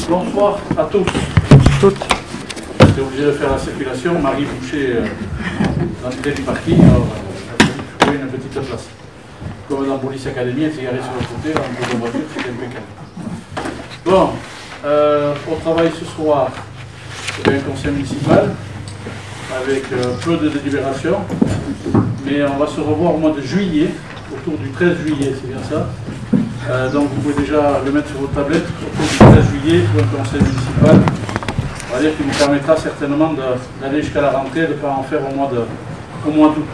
Bonsoir à tous. Toutes. J'étais obligé de faire la circulation. Marie Boucher, l'entrée du parking, alors j'ai trouvé une petite place. Comme dans Police Academy, elle s'est garée sur le côté, là, on peut de voiture, c'était impeccable. Bon, au travail ce soir, c'est un conseil municipal avec peu de délibération, mais on va se revoir au mois de juillet, autour du 13 juillet, c'est bien ça. Donc vous pouvez déjà le mettre sur votre tablette, autour du 13 juillet pour un conseil municipal. On va dire qu'il nous permettra certainement d'aller jusqu'à la rentrée, de ne pas en faire au mois d'août.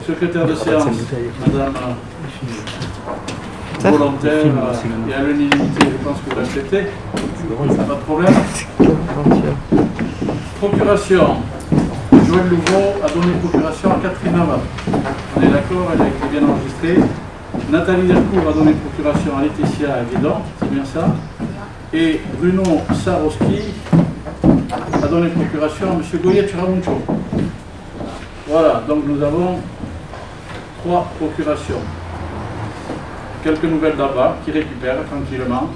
Secrétaire de séance, madame volontaire et à l'unanimité, je pense que vous l'acceptez. Pas de problème. Procuration. Joël Louveau a donné procuration à Catherine Navarre. On est d'accord, elle a été bien enregistrée. Nathalie Delcourt a donné procuration à Laetitia Guédon, c'est bien ça. Et Bruno Sarowski a donné procuration à M. Goyet Chiramuncho. Voilà, donc nous avons 3 procurations. Quelques nouvelles d'Abba qui récupère tranquillement,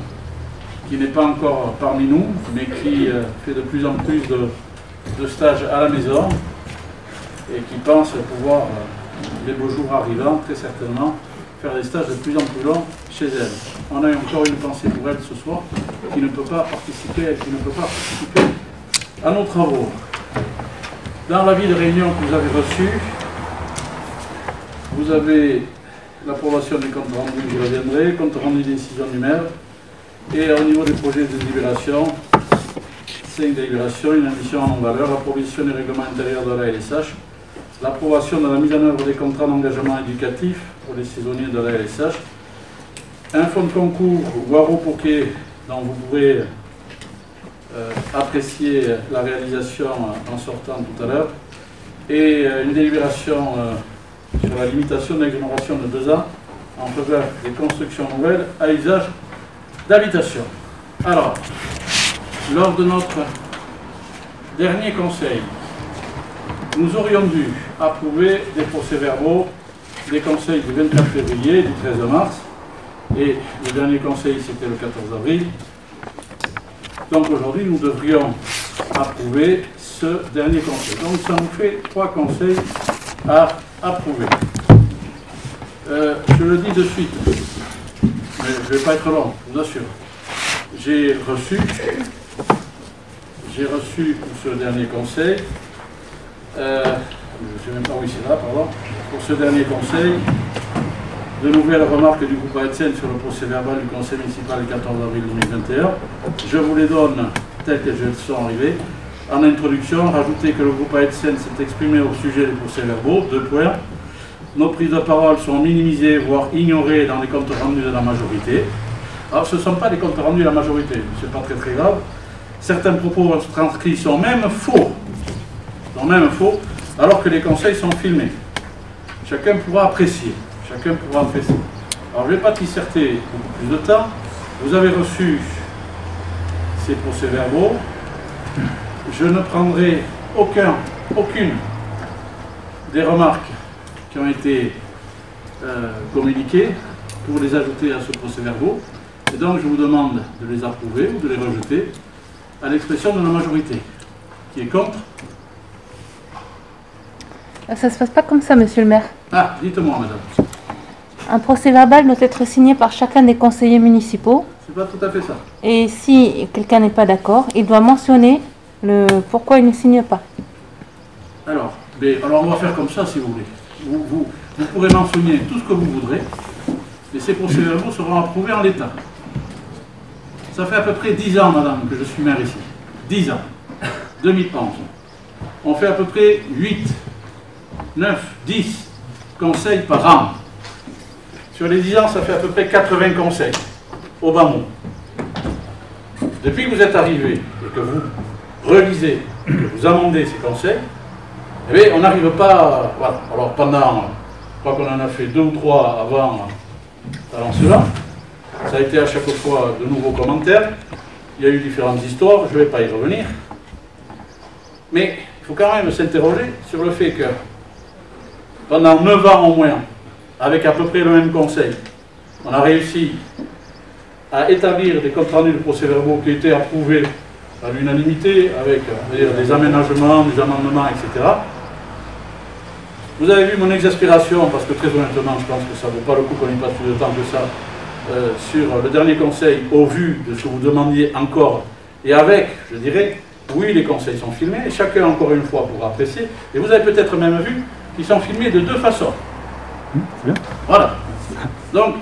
qui n'est pas encore parmi nous, mais qui fait de plus en plus de stages à la maison et qui pense pouvoir, les beaux jours arrivant, très certainement, faire des stages de plus en plus longs chez elle. On a encore une pensée pour elle ce soir, qui ne peut pas participer à nos travaux. Dans l'avis de réunion que vous avez reçu, vous avez l'approbation des comptes rendus, j'y reviendrai, compte rendu des décisions du maire, et au niveau des projets de délibération, 5 délibérations, une addition en valeur, l'approbation des règlements intérieurs de la LSH, l'approbation de la mise en œuvre des contrats d'engagement éducatif pour les saisonniers de la LSH, un fonds de concours Waro Poké dont vous pourrez apprécier la réalisation en sortant tout à l'heure, et une délibération sur la limitation de l'exonération de 2 ans en faveur des constructions nouvelles à usage d'habitation. Alors, lors de notre dernier conseil, nous aurions dû approuver des procès-verbaux des conseils du 24 février et du 13 mars, et le dernier conseil c'était le 14 avril. Donc aujourd'hui nous devrions approuver ce dernier conseil. Donc ça nous fait 3 conseils à approuver. Je le dis de suite, mais je ne vais pas être long, je vous assure. J'ai reçu pour ce dernier conseil, je ne sais même pas où c'est là, pardon, pour ce dernier conseil, de nouvelles remarques du groupe AETSEN sur le procès verbal du conseil municipal du 14 avril 2021. Je vous les donne telles qu'elles sont arrivées. En introduction, rajoutez que le groupe AETSEN s'est exprimé au sujet des procès-verbaux, 2 points. Nos prises de parole sont minimisées, voire ignorées dans les comptes rendus de la majorité. Alors ce ne sont pas des comptes rendus de la majorité, ce n'est pas très très grave. Certains propos transcrits sont même faux, alors que les conseils sont filmés. Chacun pourra apprécier. Alors je ne vais pas disserter beaucoup plus de temps. Vous avez reçu ces procès-verbaux. Je ne prendrai aucune des remarques qui ont été communiquées pour les ajouter à ce procès-verbaux. Et donc je vous demande de les approuver ou de les rejeter à l'expression de la majorité. Qui est contre? Ça ne se passe pas comme ça, monsieur le maire. Ah, dites-moi, madame. Un procès-verbal doit être signé par chacun des conseillers municipaux. C'est pas tout à fait ça. Et si quelqu'un n'est pas d'accord, il doit mentionner pourquoi il ne signe pas. Alors on va faire comme ça si vous voulez. Vous pourrez mentionner tout ce que vous voudrez, et ces procès-verbaux seront approuvés en l'état. Ça fait à peu près 10 ans, madame, que je suis maire ici. 10 ans. 2011. On fait à peu près 8, 9, 10 conseils par an. Sur les 10 ans, ça fait à peu près 80 conseils, au bas mot. Depuis que vous êtes arrivé et que vous relisez, que vous amendez ces conseils, eh bien, on n'arrive pas... Voilà. Alors pendant, je crois qu'on en a fait 2 ou 3 avant cela, ça a été à chaque fois de nouveaux commentaires, il y a eu différentes histoires, je ne vais pas y revenir, mais il faut quand même s'interroger sur le fait que pendant 9 ans au moins, avec à peu près le même conseil, On a réussi à établir des comptes rendus de procès-verbaux qui étaient approuvés à l'unanimité, avec des aménagements, des amendements, etc. Vous avez vu mon exaspération, parce que très honnêtement, je pense que ça ne vaut pas le coup qu'on y passe plus de temps que ça, sur le dernier conseil, au vu de ce que vous demandiez encore, et avec, je dirais, oui, les conseils sont filmés, et chacun, encore une fois, pourra apprécier, et vous avez peut-être même vu qu'ils sont filmés de deux façons. Voilà. Donc,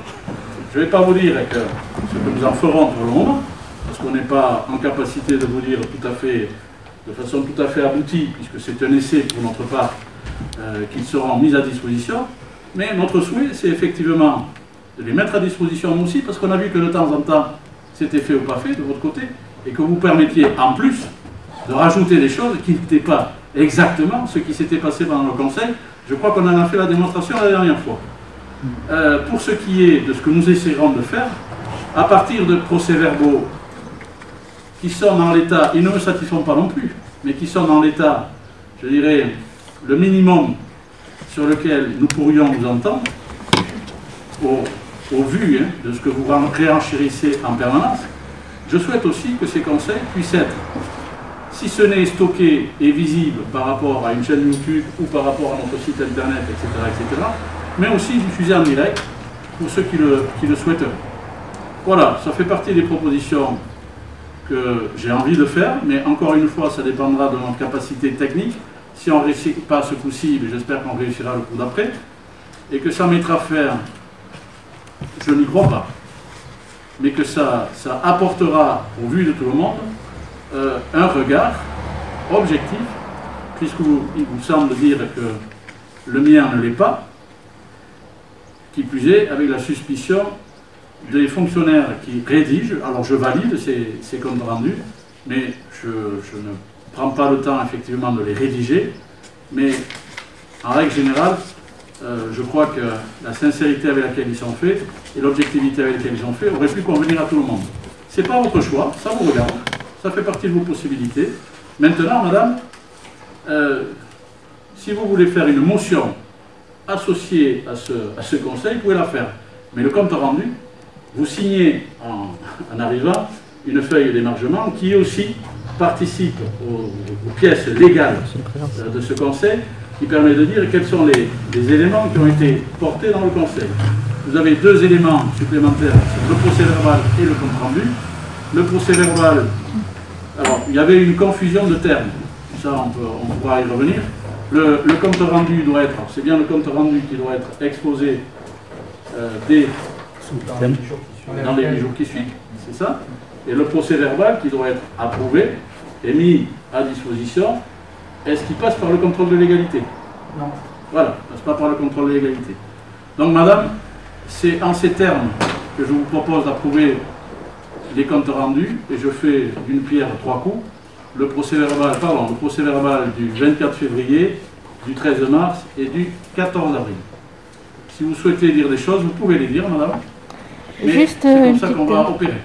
je ne vais pas vous dire ce que nous en ferons pour le moment, parce qu'on n'est pas en capacité de vous dire de façon tout à fait aboutie, puisque c'est un essai pour notre part, qu'ils seront mis à disposition. Mais notre souhait, c'est effectivement de les mettre à disposition nous aussi, parce qu'on a vu que de temps en temps, c'était fait ou pas fait de votre côté, et que vous permettiez en plus de rajouter des choses qui n'étaient pas exactement ce qui s'était passé pendant le Conseil. Je crois qu'on en a fait la démonstration la dernière fois. Pour ce qui est de ce que nous essaierons de faire, à partir de procès-verbaux qui sont dans l'état, ils ne me satisfont pas non plus, mais qui sont dans l'état, je dirais, le minimum sur lequel nous pourrions nous entendre, au vu de ce que vous réenchérissez en permanence. Je souhaite aussi que ces conseils puissent être, si ce n'est stocké et visible par rapport à une chaîne YouTube ou par rapport à notre site internet, etc., mais aussi diffusés en direct pour ceux qui le souhaitent. Voilà, ça fait partie des propositions que j'ai envie de faire, mais encore une fois, ça dépendra de notre capacité technique. Si on ne réussit pas ce coup-ci, j'espère qu'on réussira le coup d'après, et que ça mettra faire, je n'y crois pas, mais que ça apportera, au vu de tout le monde, un regard objectif, puisqu'il vous semble dire que le mien ne l'est pas, qui plus est, avec la suspicion des fonctionnaires qui rédigent. Alors je valide ces comptes rendus, mais je ne prends pas le temps effectivement de les rédiger, mais en règle générale, je crois que la sincérité avec laquelle ils sont faits et l'objectivité avec laquelle ils sont faits auraient pu convenir à tout le monde. Ce n'est pas votre choix, ça vous regarde, ça fait partie de vos possibilités. Maintenant, madame, si vous voulez faire une motion associée à ce conseil, vous pouvez la faire. Mais le compte rendu, vous signez en arrivant une feuille d'émargement qui aussi participe aux pièces légales de ce conseil, qui permet de dire quels sont les éléments qui ont été portés dans le conseil. Vous avez deux éléments supplémentaires, le procès verbal et le compte rendu. Le procès verbal, alors il y avait une confusion de termes, ça on pourra y revenir. Le compte rendu doit être, c'est bien le compte rendu qui doit être exposé dans les jours qui suivent, c'est ça. Et le procès verbal qui doit être approuvé et mis à disposition, est-ce qu'il passe par le contrôle de légalité? Non. Voilà, il ne passe pas par le contrôle de légalité. Donc madame, c'est en ces termes que je vous propose d'approuver les comptes rendus, et je fais d'une pierre trois coups. Le procès verbal du 24 février, du 13 mars et du 14 avril. Si vous souhaitez dire des choses, vous pouvez les dire, madame. Mais c'est comme ça qu'on va opérer.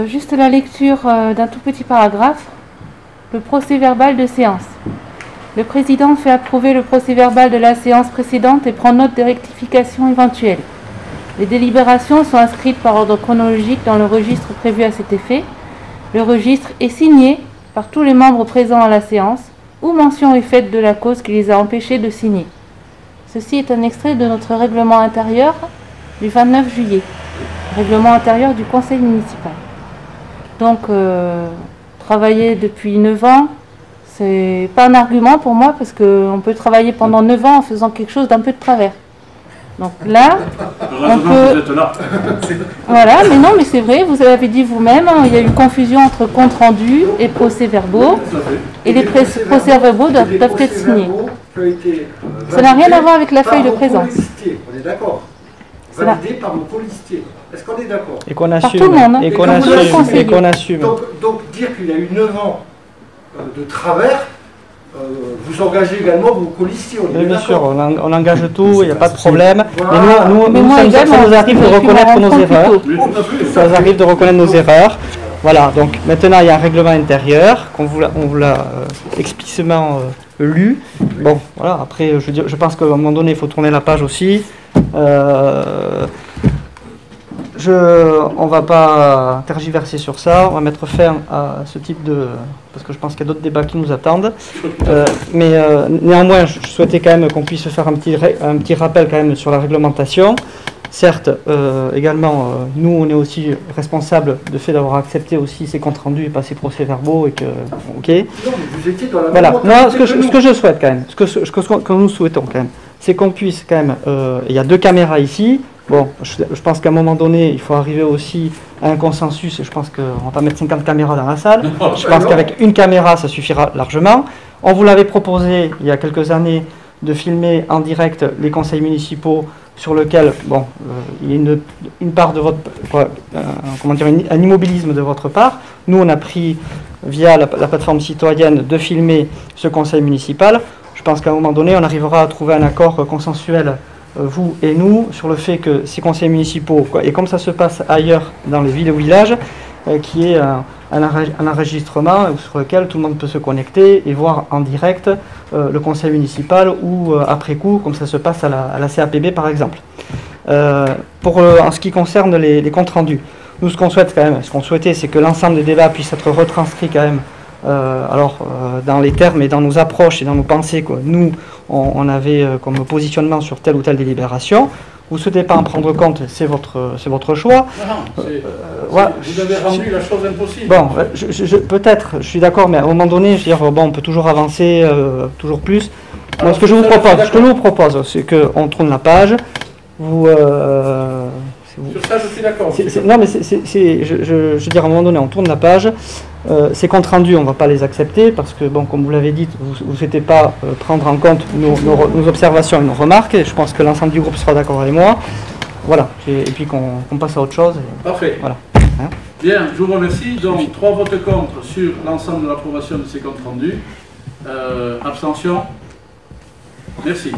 Juste la lecture d'un tout petit paragraphe. Le procès verbal de séance. Le président fait approuver le procès verbal de la séance précédente et prend note des rectifications éventuelles. Les délibérations sont inscrites par ordre chronologique dans le registre prévu à cet effet. Le registre est signé par tous les membres présents à la séance, ou mention est faite de la cause qui les a empêchés de signer. Ceci est un extrait de notre règlement intérieur du 29 juillet, règlement intérieur du conseil municipal. Donc, travailler depuis 9 ans, c'est pas un argument pour moi, parce qu'on peut travailler pendant 9 ans en faisant quelque chose d'un peu de travers. Donc là, on peut... Vous êtes là. Voilà, mais non, mais c'est vrai, vous avez dit vous-même, hein, il y a eu confusion entre compte rendu et procès-verbaux, et les procès-verbaux doivent être signés. Ça n'a rien à voir avec la feuille de présence. On est d'accord. Validé par vos colistiers. Est-ce qu'on est d'accord? Et qu'on assume. Par tout le monde, hein. Et qu'on assume. Donc dire qu'il y a eu 9 ans de travers, vous engagez également vos colistiers. Oui, bien sûr, on engage tout, il n'y a pas de problème. Voilà. Mais nous, ça nous arrive de reconnaître nos erreurs. Ça nous arrive de reconnaître nos erreurs. Voilà, donc maintenant il y a un règlement intérieur qu'on vous l'a explicitement lu. Bon, voilà, après, je pense qu'à un moment donné, il faut tourner la page aussi. On ne va pas tergiverser sur ça, on va mettre fin à ce type de... parce que je pense qu'il y a d'autres débats qui nous attendent. Néanmoins, je souhaitais quand même qu'on puisse faire un petit rappel quand même sur la réglementation. Certes, également, nous, on est aussi responsables de fait d'avoir accepté aussi ces comptes rendus et pas ces procès-verbaux et que... Ok. Non, mais vous étiez dans la voilà. même Moi, ce que je souhaite quand même, ce que nous souhaitons quand même, c'est qu'on puisse quand même... il y a 2 caméras ici. Bon, je pense qu'à un moment donné, il faut arriver aussi à un consensus. Et je pense qu'on ne va pas mettre 50 caméras dans la salle. Je pense qu'avec une caméra, ça suffira largement. On vous l'avait proposé il y a quelques années de filmer en direct les conseils municipaux sur lequel, bon, il y a une part de votre, un immobilisme de votre part. Nous, on a pris, via la plateforme citoyenne, de filmer ce conseil municipal. Je pense qu'à un moment donné, on arrivera à trouver un accord consensuel, vous et nous, sur le fait que ces conseils municipaux, et comme ça se passe ailleurs dans les villes ou villages, qui est un enregistrement sur lequel tout le monde peut se connecter et voir en direct le conseil municipal ou après coup, comme ça se passe à la CAPB par exemple. En ce qui concerne les comptes rendus, nous ce qu'on souhaite quand même, ce qu'on souhaitait, c'est que l'ensemble des débats puissent être retranscrits quand même, dans les termes et dans nos approches et dans nos pensées que nous on avait comme positionnement sur telle ou telle délibération. Vous ne souhaitez pas en prendre compte, c'est votre choix. Non, vous avez rendu la chose impossible. Bon, peut-être, je suis d'accord, mais à un moment donné, je veux dire, bon, on peut toujours avancer, toujours plus. Moi, ce que je vous propose, c'est qu'on tourne la page. Sur ça, je suis d'accord. Non, mais je veux dire, à un moment donné, on tourne la page. Ces comptes rendus, on ne va pas les accepter parce que, bon, comme vous l'avez dit, vous ne souhaitez pas prendre en compte nos observations et nos remarques. Et je pense que l'ensemble du groupe sera d'accord avec moi. Voilà. Et puis qu'on passe à autre chose. Parfait. Voilà. Hein? Bien, je vous remercie. Donc, 3 votes contre sur l'ensemble de l'approbation de ces comptes rendus. Abstention. Merci.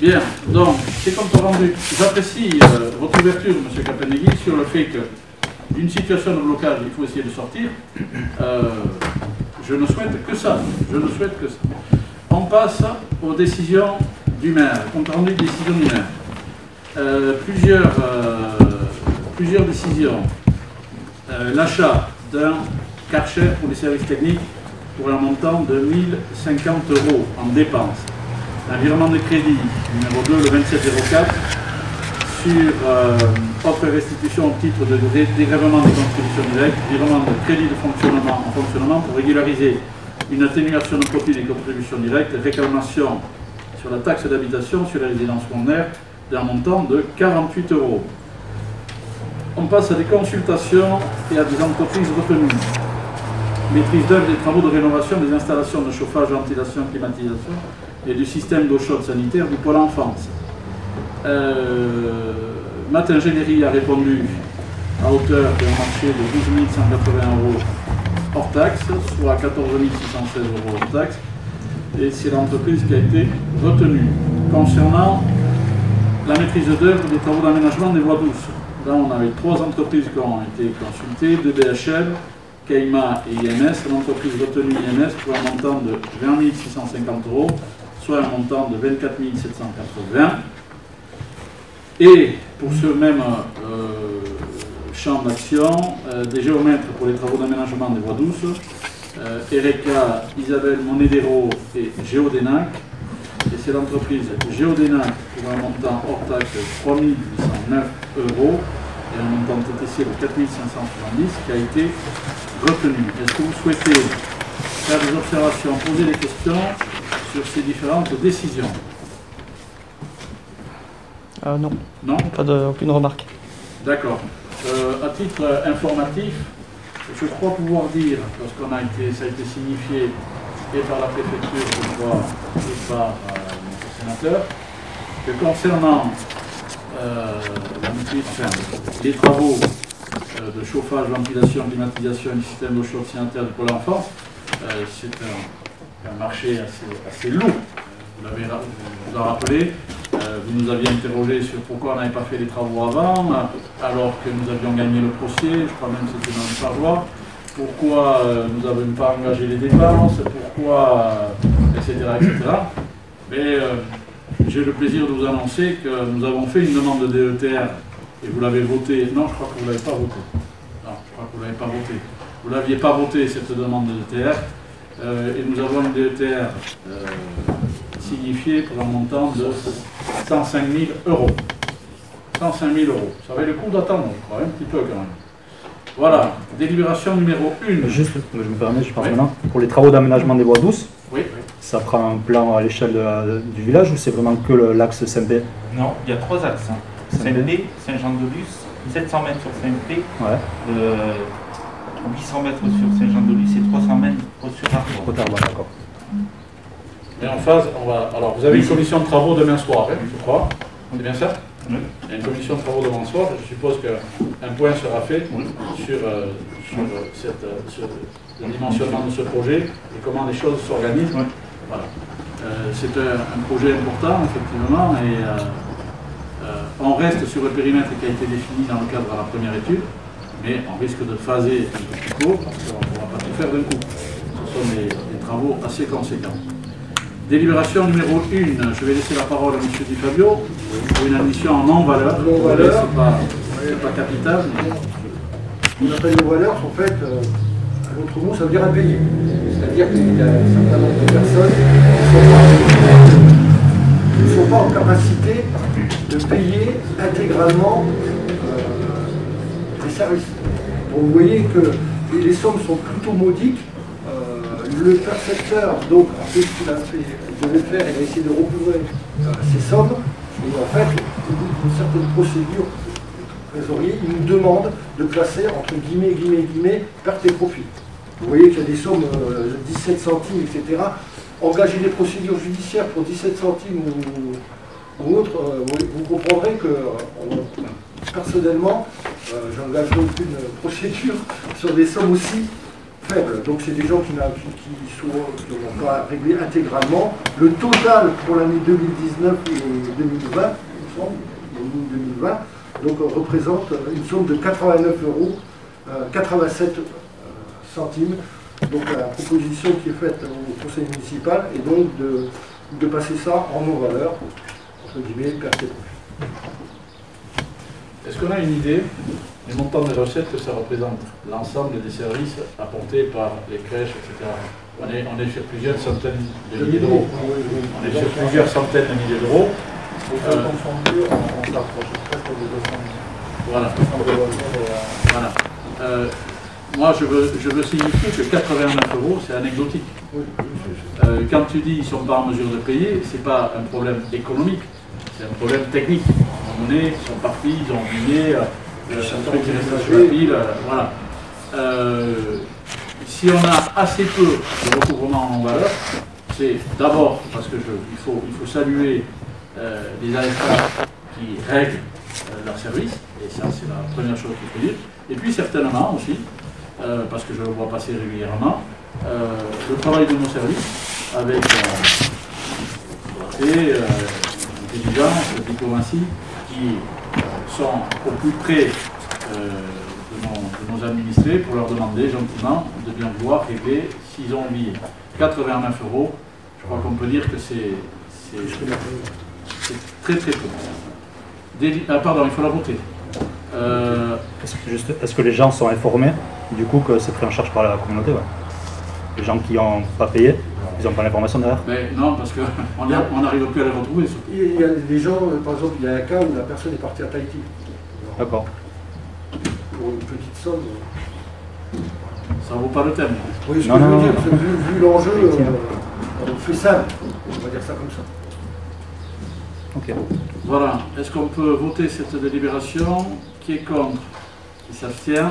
Bien, donc, ces comptes rendus, j'apprécie votre ouverture, M. Capenegui, sur le fait que d'une situation de blocage, il faut essayer de sortir. Je ne souhaite que ça. Je ne souhaite que ça. On passe aux décisions du maire, compte rendu de décision du maire. Plusieurs décisions. L'achat d'un Karcher pour les services techniques pour un montant de 1 050 € en dépenses. Un virement de crédit numéro 2, le 2704, sur offre et restitution au titre de dégrèvement des contributions directes, virement de crédit de fonctionnement en fonctionnement pour régulariser une atténuation de profit des contributions directes, réclamation sur la taxe d'habitation sur la résidence secondaire d'un montant de 48 €. On passe à des consultations et à des entreprises retenues. Maîtrise d'œuvre des travaux de rénovation des installations de chauffage, ventilation, climatisation et du système d'eau chaude sanitaire du pôle enfance. Matt Ingénierie a répondu à hauteur d'un marché de 12 180 € hors taxe, soit 14 616 € hors taxe, et c'est l'entreprise qui a été retenue. Concernant la maîtrise d'œuvre des travaux d'aménagement des voies douces, là on avait 3 entreprises qui ont été consultées, 2 BHL, Keima et IMS, l'entreprise retenue IMS pour un montant de 20 650 €, soit un montant de 24 780. Et pour ce même champ d'action, des géomètres pour les travaux d'aménagement des voies douces, Ereka, Isabelle Monedero et Géodénac. Et c'est l'entreprise Géodénac pour un montant hors taxe de 3 809 € et un montant TTC de 4 570 qui a été retenu. Est-ce que vous souhaitez faire des observations, poser des questions sur ces différentes décisions? Non. Non? Aucune remarque. D'accord. À titre informatif, je crois pouvoir dire, parce que ça a été signifié et par la préfecture, je crois, et par notre sénateur, que concernant les travaux de chauffage, ventilation, climatisation du système d'eau chaude sanitaire du pôle enfance, c'est un marché assez lourd. Vous l'avez rappelé. Vous nous aviez interrogé sur pourquoi on n'avait pas fait les travaux avant, alors que nous avions gagné le procès, je crois même que c'était dans le parloir. Pourquoi nous n'avons pas engagé les dépenses, pourquoi etc. etc. Mais j'ai le plaisir de vous annoncer que nous avons fait une demande de DETR et vous l'avez voté. Non, je crois que vous ne l'avez pas voté. Non, je crois que vous ne l'avez pas voté. Vous ne l'aviez pas voté, cette demande de DETR. Et nous avons une DETR signifiée pour un montant de 105 000 euros. 105 000 euros. Ça avait le coup d'attendre, je crois, un petit peu quand même. Voilà, délibération numéro 1. Juste, je me permets, je pense maintenant, pour les travaux d'aménagement des voies douces, Oui. ça prend un plan à l'échelle du village ou c'est vraiment que l'axe Saint-Pé? Non, il y a 3 axes. Hein. Saint-Pé, Saint-Jean-de-Luz, 700 mètres sur Saint-Pé, Ouais. 800 mètres sur Saint-Jean-de-Luz et 300 mètres sur Arbois. Retard, ouais, d'accord. Et en phase, on va. Alors, vous avez une commission de travaux demain soir, hein, je crois. C'est bien ça? Oui. Il y a une commission de travaux demain soir. Je suppose qu'un point sera fait sur le dimensionnement de ce projet et comment les choses s'organisent. Oui. Voilà. C'est un projet important, effectivement, et on reste sur le périmètre qui a été défini dans le cadre de la première étude, mais on risque de phaser un peu plus court parce qu'on ne pourra pas tout faire d'un coup. Ce sont des travaux assez conséquents. Délibération numéro 1, je vais laisser la parole à M. Di Fabio pour une admission en non-valeur. Non-valeur. C'est pas capital. Mais... Ce qu'on appelle non-valeur, en fait, à l'autre mot, ça veut dire impayé. C'est-à-dire qu'il y a un certain nombre de personnes qui ne sont pas en capacité de payer intégralement les services. Donc vous voyez que les sommes sont plutôt modiques. Le percepteur, donc, a fait ce qu'il devait faire, il a essayé de recouvrer ces sommes, et en fait, au bout d'une certaine procédure trésorier, il nous demande de classer entre guillemets, perte et profit. Vous voyez qu'il y a des sommes de 17 centimes, etc. Engager des procédures judiciaires pour 17 centimes ou autre, vous comprendrez que personnellement, j'engagerai aucune procédure sur des sommes aussi faibles. Donc c'est des gens qui n'ont pas réglé intégralement. Le total pour l'année 2019 et 2020, il me semble, 2020, donc représente une somme de 89 euros, 87 centimes. Donc la proposition qui est faite au conseil municipal est donc de passer ça en non-valeur, entre guillemets, perte et profit. Est-ce qu'on a une idée du montant des recettes que ça représente, l'ensemble des services apportés par les crèches, etc. On est sur plusieurs centaines de milliers d'euros. On est sur plusieurs centaines de milliers d'euros. Voilà. Voilà. Moi, je veux signifier que 89 euros, c'est anecdotique. Quand tu dis qu'ils ne sont pas en mesure de payer, ce n'est pas un problème économique, c'est un problème technique. À un moment donné, ils sont partis, ils ont oublié, un truc qui reste sur la pile, voilà. Si on a assez peu de recouvrement en valeur, c'est d'abord parce que il faut saluer les AFA qui règlent leurs services, et ça c'est la première chose qu'il faut dire. Et puis certainement aussi, parce que je le vois passer régulièrement, le travail de nos services avec l'intelligence, la diplomatie, qui sont au plus près de nos administrés pour leur demander gentiment de bien vouloir régler s'ils ont oublié. 89 euros, je crois qu'on peut dire que c'est très très peu. Pardon, il faut la voter. Est-ce que les gens sont informés du coup que c'est pris en charge par la communauté, ouais. Les gens qui n'ont pas payé, ils n'ont pas l'information derrière. Mais non, parce qu'on n'arrive plus à les retrouver. Surtout. Il y a des gens, par exemple, il y a un cas où la personne est partie à Tahiti. D'accord. Pour une petite somme. Ça ne vaut pas le thème. Oui, ce que je veux dire, vu l'enjeu, on fait simple, on va dire ça comme ça. Ok. Voilà. Est-ce qu'on peut voter cette délibération? Qui est contre? Qui s'abstient?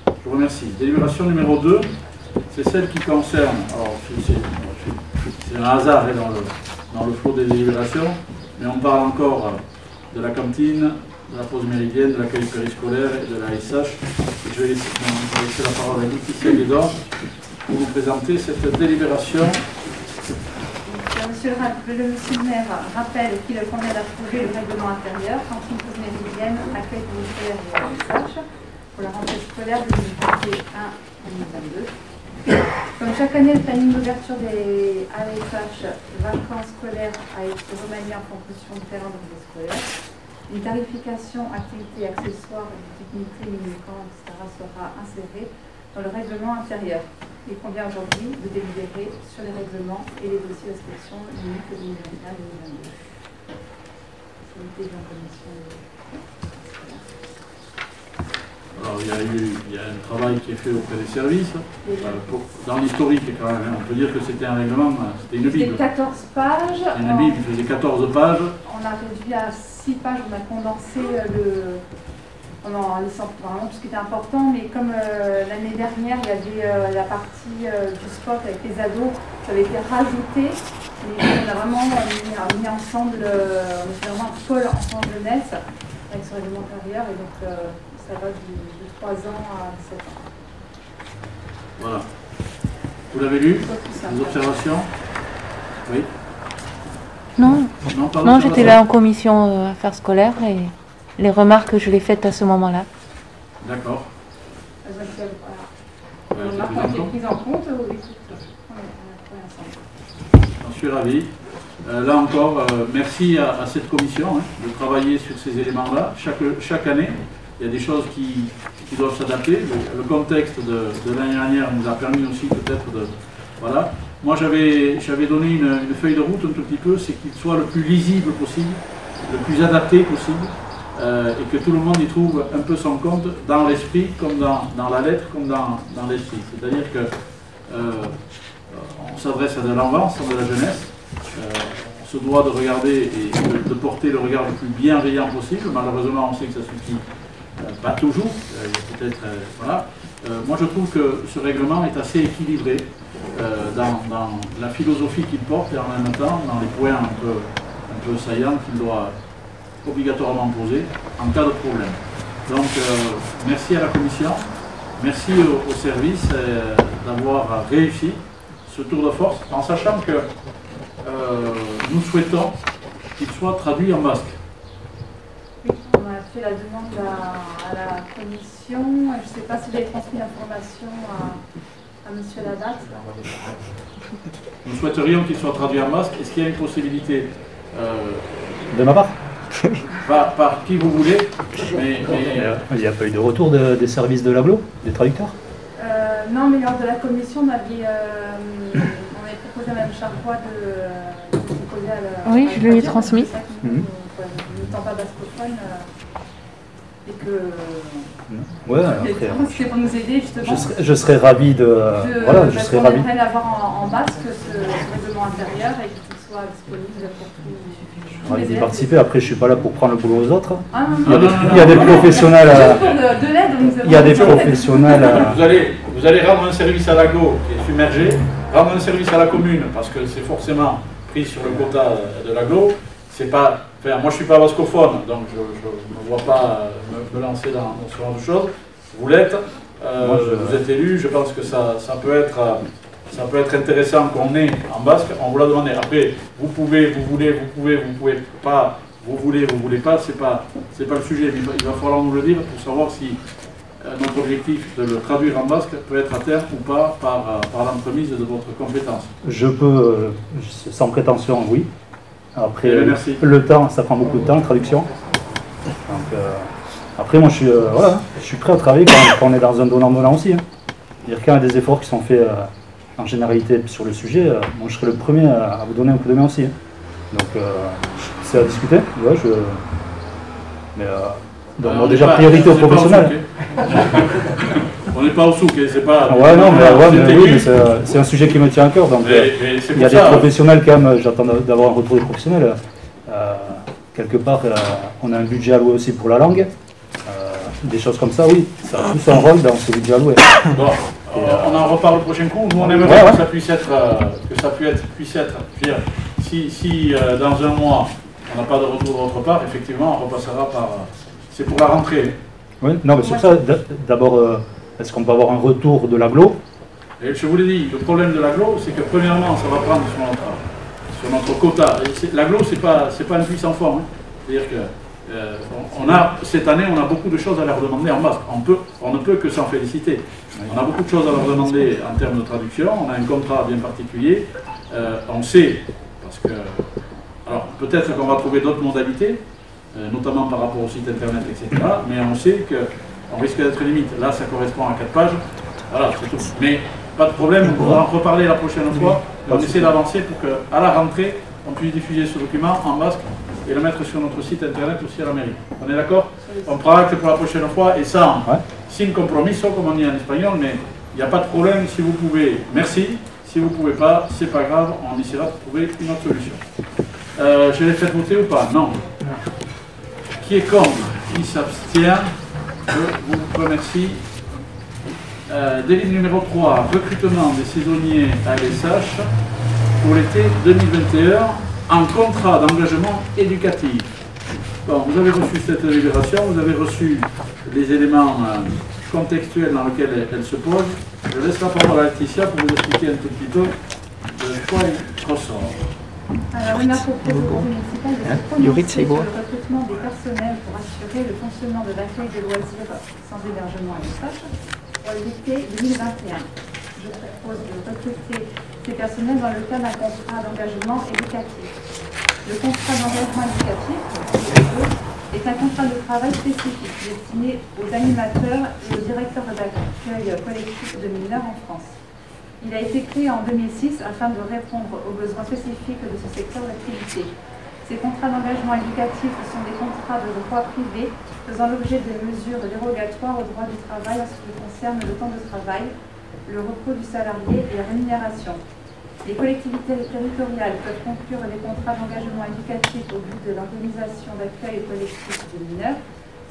Je vous remercie. Délibération numéro 2, c'est celle qui concerne, alors c'est un hasard dans le flot des délibérations, mais on parle encore de la cantine, de la pause méridienne, de l'accueil périscolaire et de la SH. Je vais laisser la parole à Laetitia Guédon pour vous présenter cette délibération. Monsieur le maire rappelle qu'il convient d'approuver le règlement intérieur, cantine pause méridienne, accueil périscolaire et la SH pour la rentrée scolaire 2021-2022. Comme chaque année, le planning d'ouverture des AEFH vacances scolaires a été remanié en fonction du terrain de vie scolaire. Une tarification, activité, accessoires, dignité, mini-camp, etc. sera insérée dans le règlement intérieur. Il convient aujourd'hui de délibérer sur les règlements et les dossiers d'inscription limites 2021-2022. Alors, il y a un travail qui est fait auprès des services. Dans l'historique, quand même, on peut dire que c'était un règlement, c'était une Bible. C'était 14 pages. C'était une Bible, il faisait 14 pages. On a réduit à 6 pages, on a condensé en laissant vraiment tout ce qui était important, mais comme l'année dernière, il y avait la partie du sport avec les ados, ça avait été rajouté. Et on a vraiment mis ensemble, on a fait vraiment un pôle enfant jeunesse avec ce règlement intérieur, et donc ça va de 3 ans à 7 ans. Voilà. Vous l'avez lu? Des observations? Oui? Non, pardon, non, j'étais là en commission affaires scolaires et les remarques, je les faites à ce moment-là. D'accord. Les remarques ont été prises en compte, oui. J'en suis ravi. Là encore, merci à cette commission de travailler sur ces éléments-là. Chaque année, il y a des choses qui doivent s'adapter. Le contexte de l'année dernière nous a permis aussi peut-être de... Voilà. Moi, j'avais donné une feuille de route un tout petit peu, c'est qu'il soit le plus lisible possible, le plus adapté possible, et que tout le monde y trouve un peu son compte dans l'esprit, comme dans la lettre, comme dans l'esprit. C'est-à-dire que on s'adresse à de l'enfance, à de la jeunesse. On se doit de regarder et de porter le regard le plus bienveillant possible. Malheureusement, on sait que ça suffit pas toujours. Peut-être, voilà. Moi, je trouve que ce règlement est assez équilibré dans la philosophie qu'il porte et en même temps dans les points un peu saillants qu'il doit obligatoirement poser en cas de problème. Donc, merci à la commission, merci au service d'avoir réussi ce tour de force, en sachant que nous souhaitons qu'il soit traduit en basque. Oui, on a fait la demande à la commission. Je ne sais pas si vous avez transmis l'information à M. Ladat. Nous souhaiterions qu'il soit traduit en basque. Est-ce qu'il y a une possibilité de ma part? Par qui vous voulez, mais... Il n'y a pas eu de retour des services de l'aglo, des traducteurs? Non, mais lors de la commission, on avait proposé à Mme Charrois de proposer à la... Oui, je lui ai transmis. N'étant pas bascophone, et que... Ouais, après... C'est pour nous aider, justement. Je serais ravi de... Voilà, je serais ravi. On aimerait l'avoir en basque, ce règlement intérieur, et qu'il soit disponible pour tous. Je suis ravi d'y participer. Après, je ne suis pas là pour prendre le boulot aux autres. Ah, non, il y a des professionnels... Il y a des professionnels... Vous allez rendre un service à l'aglo qui est submergé, rendre un service à la commune, parce que c'est forcément pris sur le quota de l'aglo. C'est pas... Enfin, moi, je ne suis pas bascophone, donc je ne vois pas me lancer dans ce genre de choses. Vous l'êtes, vous êtes élu, je pense que ça peut être intéressant qu'on ait en basque, on vous l'a demandé. Après, vous pouvez, vous voulez, vous pouvez pas, vous voulez pas, c'est pas le sujet, mais il va falloir nous le dire pour savoir si notre objectif de le traduire en basque peut être atteint ou pas par l'entremise de votre compétence. Je peux, sans prétention, oui. Après, merci. Le temps, ça prend beaucoup de temps, la traduction. Donc, après, moi, je suis prêt à travailler quand on est dans un donnant-donnant aussi. C'est-à-dire qu'il y a des efforts qui sont faits en généralité sur le sujet, moi, je serai le premier à vous donner un coup de main aussi. Donc, c'est à discuter. Ouais, mais donc, déjà, priorité aux professionnels. On n'est pas au souk, c'est pas... Ouais, non, mais oui, c'est un sujet qui me tient à cœur. Donc, il y a des professionnels quand même, j'attends d'avoir un retour des professionnels. Quelque part, on a un budget alloué aussi pour la langue. Des choses comme ça, oui, ça a plus un rôle dans ce budget alloué. Bon, on en reparle le prochain coup. Nous, on aimerait que ça puisse être, je veux dire, si dans un mois, on n'a pas de retour de votre part, effectivement, on repassera par... C'est pour la rentrée. Oui, non, mais sur ça, d'abord, est-ce qu'on peut avoir un retour de l'agglo? Je vous l'ai dit, le problème de l'agglo, c'est que premièrement, ça va prendre sur notre quota. L'agglo, c'est pas un puissant fort. C'est-à-dire que Cette année, on a beaucoup de choses à leur demander en basque. On ne peut que s'en féliciter. On a beaucoup de choses à leur demander en termes de traduction. On a un contrat bien particulier. On sait, parce que... Alors, peut-être qu'on va trouver d'autres modalités, notamment par rapport au site internet, etc. Mais on sait qu'on risque d'être limite. Là, ça correspond à 4 pages. Voilà, c'est tout. Mais pas de problème, on pourra en reparler la prochaine fois. Et on essaie d'avancer pour qu'à la rentrée, on puisse diffuser ce document en basque et le mettre sur notre site internet aussi à la mairie. On est d'accord? On prend acte pour la prochaine fois et ça, sin compromiso, comme on dit en espagnol, mais il n'y a pas de problème. Si vous pouvez, merci. Si vous ne pouvez pas, c'est pas grave, on essaiera de trouver une autre solution. Je l'ai fait voter ou pas? Non. Qui est contre? Qui s'abstient? Je vous remercie. Délit numéro 3, recrutement des saisonniers à l'ESH pour l'été 2021 en contrat d'engagement éducatif. Bon, vous avez reçu cette délibération, vous avez reçu les éléments contextuels dans lesquels elle se pose. Je laisse la parole à Laetitia pour vous expliquer un tout petit peu de quoi il ressort. Alors, on a proposé au conseil municipal de se prononcer sur le recrutement des personnels pour assurer le fonctionnement de l'accueil des loisirs sans hébergement à l'ESH pour l'été 2021. Je propose de recruter ces personnels dans le cadre d'un contrat d'engagement éducatif. Le contrat d'engagement éducatif est un contrat de travail spécifique destiné aux animateurs et aux directeurs d'accueil collectif de mineurs en France. Il a été créé en 2006 afin de répondre aux besoins spécifiques de ce secteur d'activité. Ces contrats d'engagement éducatif sont des contrats de droit privé faisant l'objet de mesures dérogatoires au droit du travail en ce qui concerne le temps de travail, le repos du salarié et la rémunération. Les collectivités territoriales peuvent conclure des contrats d'engagement éducatif au but de l'organisation d'accueil collectif de mineurs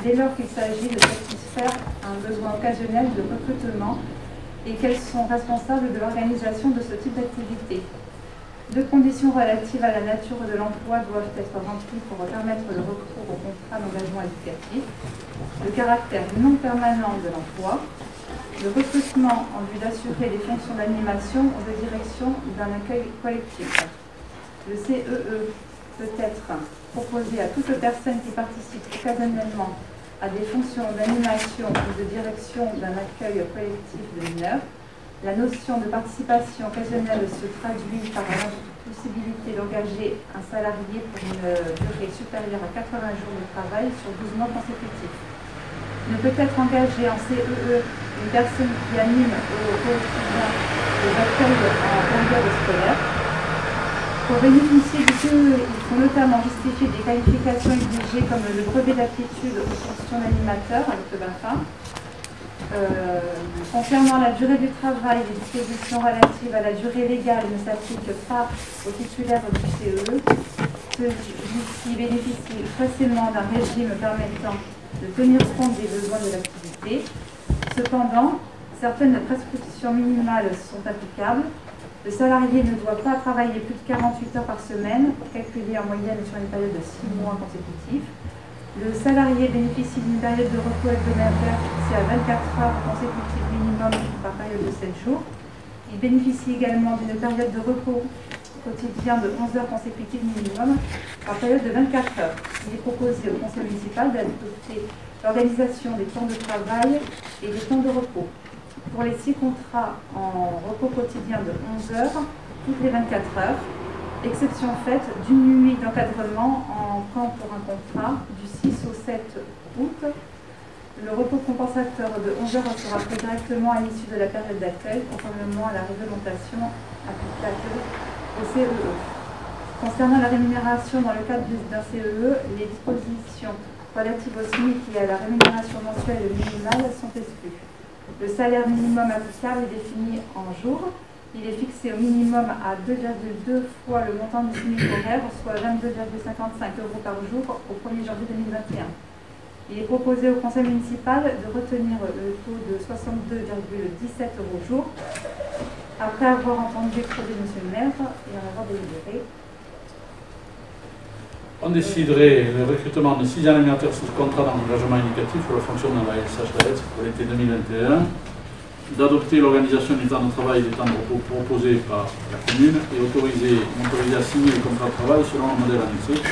dès lors qu'il s'agit de satisfaire un besoin occasionnel de recrutement et qu'elles sont responsables de l'organisation de ce type d'activité. Deux conditions relatives à la nature de l'emploi doivent être remplies pour permettre le recours au contrat d'engagement éducatif, le caractère non permanent de l'emploi, le recrutement en vue d'assurer les fonctions d'animation ou de direction d'un accueil collectif. Le CEE peut être proposé à toute personne qui participe occasionnellement à des fonctions d'animation ou de direction d'un accueil collectif de mineurs. La notion de participation occasionnelle se traduit par la possibilité d'engager un salarié pour une durée supérieure à 80 jours de travail sur 12 mois consécutifs. Ne peut être engagé en CEE une personne qui anime au quotidien les accueils en période scolaire. Pour bénéficier du CEE, il faut notamment justifier des qualifications exigées comme le brevet d'aptitude aux fonctions d'animateur avec le BAFA. Concernant la durée du travail, les dispositions relatives à la durée légale ne s'appliquent pas aux titulaires du CEE. Ceux-ci bénéficient facilement d'un régime permettant de tenir compte des besoins de l'activité. Cependant, certaines prescriptions minimales sont applicables. Le salarié ne doit pas travailler plus de 48 heures par semaine, calculées en moyenne sur une période de 6 mois consécutifs. Le salarié bénéficie d'une période de repos hebdomadaire fixée à 24 heures consécutives minimum par période de 7 jours. Il bénéficie également d'une période de repos quotidien de 11 heures consécutives minimum par période de 24 heures. Il est proposé au conseil municipal d'adopter l'organisation des temps de travail et des temps de repos. Pour les 6 contrats en repos quotidien de 11 heures, toutes les 24 heures, exception faite d'une nuit d'encadrement en camp pour un contrat du 6 au 7 août. Le repos compensateur de 11 heures sera pris directement à l'issue de la période d'accueil, conformément à la réglementation applicable au CEE. Concernant la rémunération dans le cadre d'un CEE, les dispositions relatives au SMIC et à la rémunération mensuelle minimale sont exclues. Le salaire minimum applicable est défini en jours. Il est fixé au minimum à 2,2 fois le montant du SMIC horaire, soit 22,55 € par jour au 1er janvier 2021. Il est proposé au conseil municipal de retenir le taux de 62,17 € au jour. Après avoir entendu l'exposé de M. le maire et en avoir délibéré, on déciderait le recrutement de 6 animateurs sous contrat d'engagement éducatif pour le fonctionnement de la LSH pour l'été 2021, d'adopter l'organisation du temps de travail et des temps de repos proposés par la commune et autoriser à signer le contrat de travail selon le modèle annexé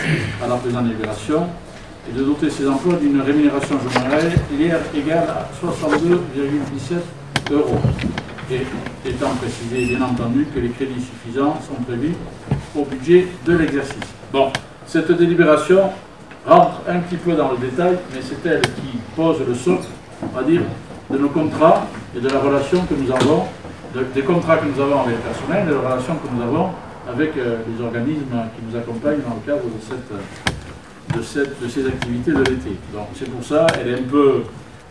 à la présente délibération et de doter ces emplois d'une rémunération journalière égale à 62,17 €. Et étant précisé, bien entendu, que les crédits suffisants sont prévus au budget de l'exercice. Bon, cette délibération rentre un petit peu dans le détail, mais c'est elle qui pose le socle, on va dire, de nos contrats et de la relation que nous avons, des contrats que nous avons avec le personnel et de la relation que nous avons avec les organismes qui nous accompagnent dans le cadre de ces activités de l'été. Donc c'est pour ça, elle est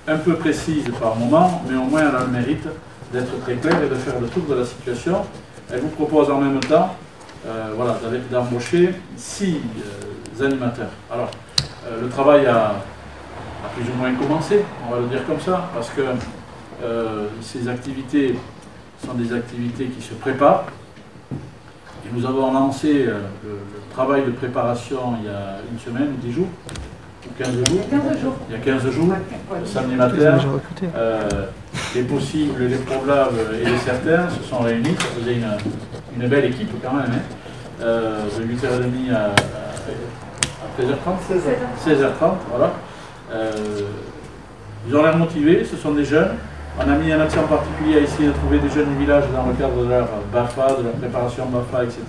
un peu précise par moment, mais au moins elle a le mérite d'être très claire et de faire le tour de la situation. Elle vous propose en même temps voilà, d'embaucher 6 animateurs. Alors, le travail a plus ou moins commencé, on va le dire comme ça, parce que ces activités sont des activités qui se préparent. Et nous avons lancé le travail de préparation il y a une semaine, 10 jours, ou 15 jours. 15 jours. Il y a 15 jours, samedi matin. Les possibles, les probables et les certains se sont réunis. Ça faisait une belle équipe quand même, hein, de 8h30 à 13h30, 16h30, voilà. Ils ont l'air motivés, ce sont des jeunes. On a mis un accent particulier à essayer de trouver des jeunes du village dans le cadre de leur BAFA, de leur préparation BAFA, etc.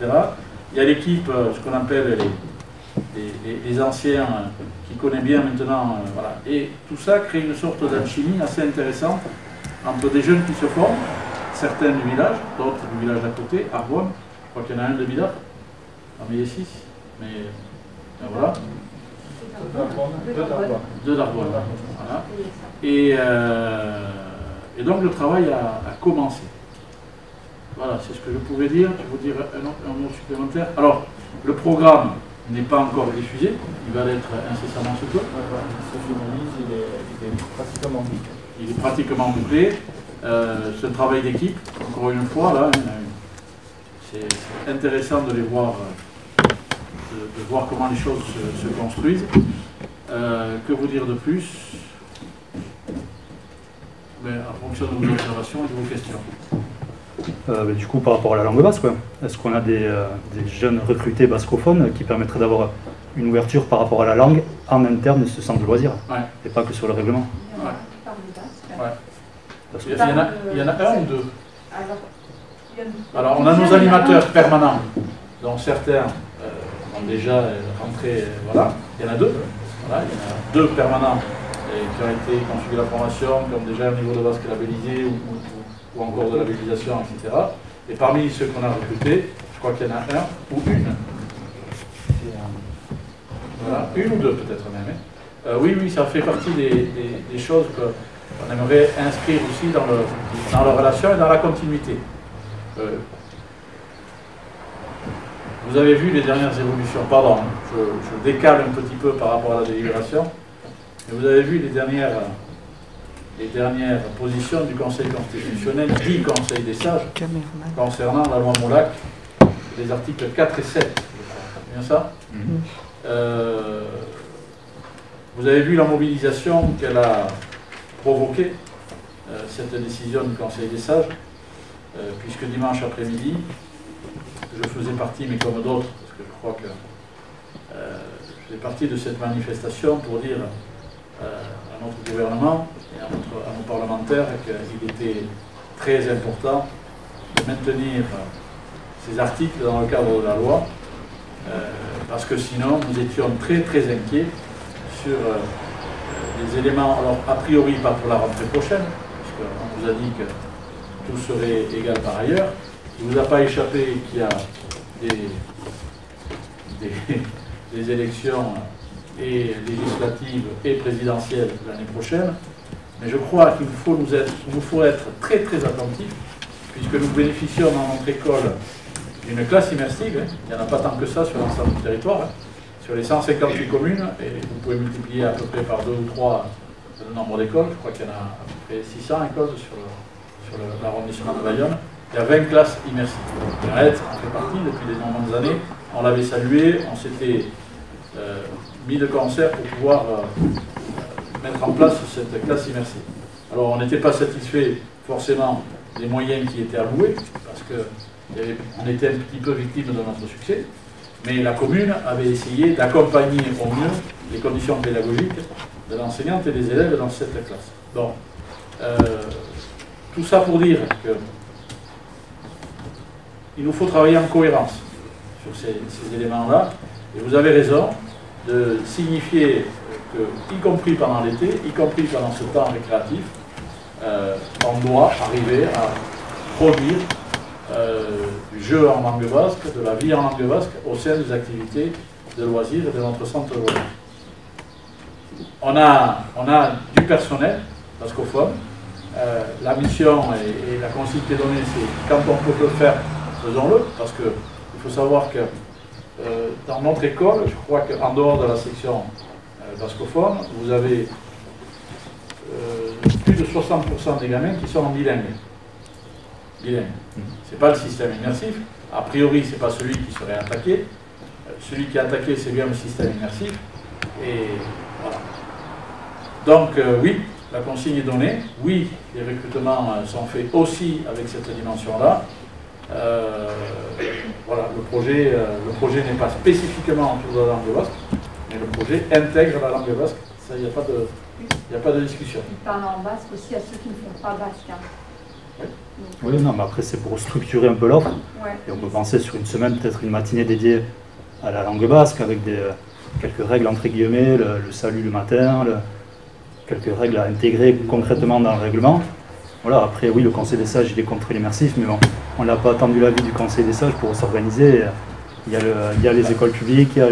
Il y a l'équipe, ce qu'on appelle les anciens, qui connaissent bien maintenant. Voilà. Et tout ça crée une sorte d'alchimie assez intéressante entre des jeunes qui se forment, certains du village, d'autres du village d'à côté, Arbonne. Je crois qu'il y en a un de Bidart, en Meillet 6, mais ben voilà. Deux d'Arbonne. Voilà. Et donc le travail a commencé. Voilà, c'est ce que je pouvais dire. Je vais vous dire un mot supplémentaire. Alors, le programme n'est pas encore diffusé, il va l'être incessamment sous peu. Se finalise, il est pratiquement bouclé. Il est pratiquement bouclé. C'est un travail d'équipe, encore une fois, là. C'est intéressant de les voir, de voir comment les choses se construisent. Que vous dire de plus? Mais en fonction de vos observations et de vos questions. Du coup, par rapport à la langue basque, est-ce qu'on a des jeunes recrutés bascophones qui permettraient d'avoir une ouverture par rapport à la langue en interne de ce centre de loisirs, et pas que sur le règlement? Parce qu'il y en a un ou deux? Alors, on a nos animateurs permanents, dont certains ont déjà rentré, voilà. Il y en a deux. Voilà, il y en a deux permanents qui ont été conçus de la formation, qui ont déjà un niveau de basque labellisé ou encore de labellisation, etc. Et parmi ceux qu'on a recrutés, je crois qu'il y en a un ou une. Voilà, une ou deux peut-être même. Oui, ça fait partie des choses qu'on aimerait inscrire aussi dans la relation et dans la continuité. Vous avez vu les dernières évolutions, pardon, je décale un petit peu par rapport à la délibération, mais vous avez vu les dernières positions du Conseil constitutionnel, dit Conseil des sages, concernant la loi Moulac, les articles 4 et 7. C'est bien ça? Vous avez vu la mobilisation qu'elle a provoquée, cette décision du Conseil des sages, puisque dimanche après-midi, je faisais partie, mais comme d'autres, parce que je crois que je fais partie de cette manifestation pour dire à notre gouvernement et à nos parlementaires qu'il était très important de maintenir ces articles dans le cadre de la loi, parce que sinon nous étions très inquiets sur les éléments, alors a priori pas pour la rentrée prochaine, puisqu'on nous a dit que tout serait égal par ailleurs. Il ne vous a pas échappé qu'il y a des élections et législatives et présidentielles l'année prochaine, mais je crois qu'il nous faut être très attentifs, puisque nous bénéficions dans notre école d'une classe immersive, il n'y en a pas tant que ça sur l'ensemble du territoire, sur les 158 communes, et vous pouvez multiplier à peu près par 2 ou 3 le nombre d'écoles, je crois qu'il y en a à peu près 600 écoles sur l'arrondissement de Bayonne. Il y a 20 classes immersives. Arrête, on fait partie depuis de nombreuses années. On l'avait salué, on s'était mis de concert pour pouvoir mettre en place cette classe immersive. Alors on n'était pas satisfait forcément des moyens qui étaient alloués, parce qu'on était un petit peu victime de notre succès, mais la commune avait essayé d'accompagner au mieux les conditions pédagogiques de l'enseignante et des élèves dans cette classe. Donc, tout ça pour dire que il nous faut travailler en cohérence sur ces éléments-là. Et vous avez raison de signifier que, y compris pendant l'été, y compris pendant ce temps récréatif, on doit arriver à produire du jeu en langue basque, de la vie en langue basque au sein des activités de loisirs et de notre centre de loisirs. On a du personnel bascophone. La mission et la consigne qui est donnée, c'est quand on peut le faire, faisons-le, parce qu'il faut savoir que dans notre école, je crois qu'en dehors de la section bascophone, vous avez plus de 60% des gamins qui sont en bilingue. Ce n'est pas le système immersif. A priori, ce n'est pas celui qui serait attaqué. Celui qui est attaqué, c'est bien le système immersif. Et voilà. Donc, oui, la consigne est donnée. Oui, les recrutements sont faits aussi avec cette dimension-là. Voilà, le projet n'est pas spécifiquement autour de la langue basque, mais le projet intègre la langue basque. Ça, il n'y a pas de discussion. Il parle en basque aussi à ceux qui ne font pas basque. Hein. Oui, non, mais après c'est pour structurer un peu l'offre. Ouais. Et on peut penser sur une semaine, peut-être une matinée dédiée à la langue basque, avec quelques règles entre guillemets, le salut le matin, quelques règles à intégrer concrètement dans le règlement. Voilà, après oui, le Conseil des sages il est contre l'immersif, mais bon, on n'a pas attendu l'avis du Conseil des sages pour s'organiser. Il y a les écoles publiques, il y a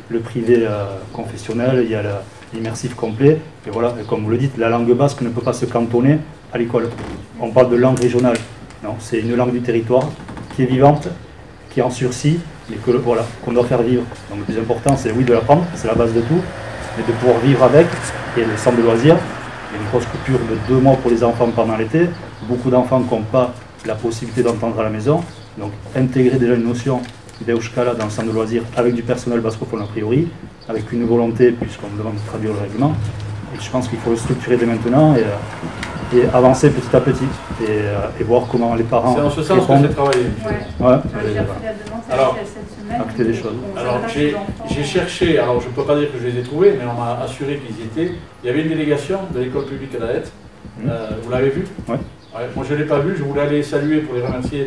le privé confessionnel, il y a l'immersif complet. Et voilà, et comme vous le dites, la langue basque ne peut pas se cantonner à l'école. On parle de langue régionale. Non, c'est une langue du territoire qui est vivante, qui est en sursis, mais voilà, qu'on doit faire vivre. Donc le plus important, c'est oui de l'apprendre, c'est la base de tout, mais de pouvoir vivre avec. Et le centre de loisirs, il y a une grosse coupure de 2 mois pour les enfants pendant l'été. Beaucoup d'enfants qui n'ont pas la possibilité d'entendre à la maison. Donc intégrer déjà une notion d'Euskala dans le centre de loisirs avec du personnel bascophone a priori, avec une volonté, puisqu'on me demande de traduire le règlement. Et je pense qu'il faut le structurer dès maintenant et avancer petit à petit et voir comment les parents c'est en ce sens que j'ai travaillé. Ouais. J'ai refait la demande cette semaine. Acter des choses. Alors j'ai cherché, alors je ne peux pas dire que je les ai trouvés, mais on m'a assuré qu'ils y étaient. Il y avait une délégation de l'école publique à la Hette. Vous l'avez vu? Ouais. Moi je ne l'ai pas vu, je voulais aller les saluer pour les remercier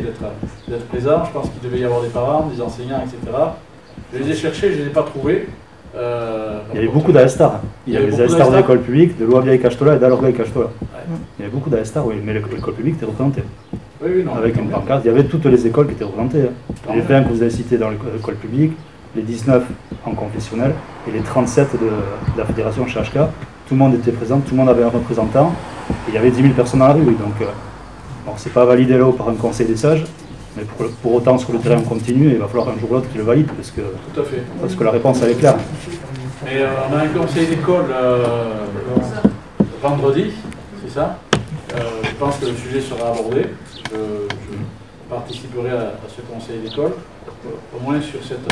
d'être présents. Je pense qu'il devait y avoir des parents, des enseignants, etc. Je les ai cherchés, je ne les ai pas trouvés. Il y avait beaucoup d'AESTAR. Il y avait des AESTAR de l'école publique, de l'Oabia et Castola et d'Alorga et Castola. Il y avait beaucoup d'AESTAR, oui, mais l'école publique était représentée. Oui, non, avec une pancarte, il y avait toutes les écoles qui étaient représentées. Les 20 que vous avez cités dans l'école publique, les 19 en confessionnel et les 37 de la fédération HHK. Tout le monde était présent, tout le monde avait un représentant. Et il y avait 10 000 personnes dans la rue. Donc, bon, c'est pas validé là-haut par un conseil des sages. Mais pour autant, sur le terrain, on continue et il va falloir un jour ou l'autre qu'il le valide parce que la réponse, elle est claire. Mais on a un conseil d'école vendredi, c'est ça. Je pense que le sujet sera abordé. Je participerai à ce conseil d'école, au moins sur cette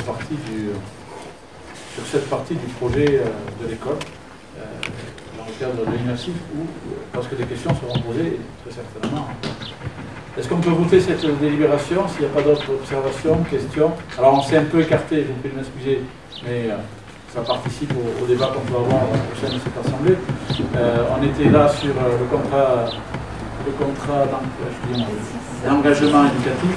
partie du projet de l'école, dans le cadre de l'immersif, parce que des questions seront posées, très certainement. Est-ce qu'on peut voter cette délibération s'il n'y a pas d'autres observations, questions? Alors on s'est un peu écarté, je vous prie de m'excuser, mais ça participe au débat qu'on peut avoir au sein de cette assemblée. On était là sur le contrat d'engagement éducatif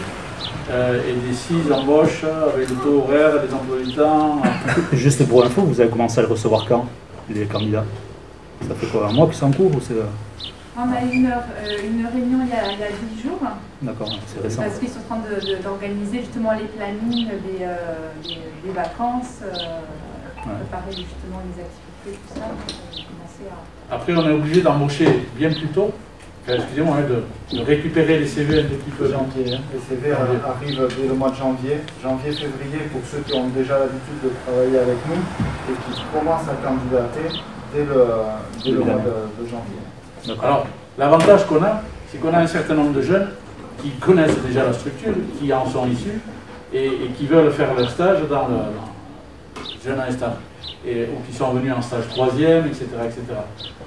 et des 6 embauches avec le taux horaire, des emplois du temps. Juste pour info, vous avez commencé à le recevoir quand, les candidats? Ça fait quoi, un mois qu'ils sont en cours ou c'est... On a eu une réunion il y a 10 jours. D'accord, c'est récent. Parce qu'ils sont en train d'organiser justement les plannings des vacances, préparer justement les activités, tout ça. Après, on est obligé d'embaucher bien plus tôt. Excusez-moi, de récupérer les CV un petit peu. Janvier. Les CV arrivent dès le mois de janvier, février pour ceux qui ont déjà l'habitude de travailler avec nous et qui commencent à candidater dès le mois de janvier. Alors, l'avantage qu'on a, c'est qu'on a un certain nombre de jeunes qui connaissent déjà la structure, qui en sont issus et qui veulent faire leur stage dans le jeune instant, ou qui sont venus en stage 3e, etc., etc.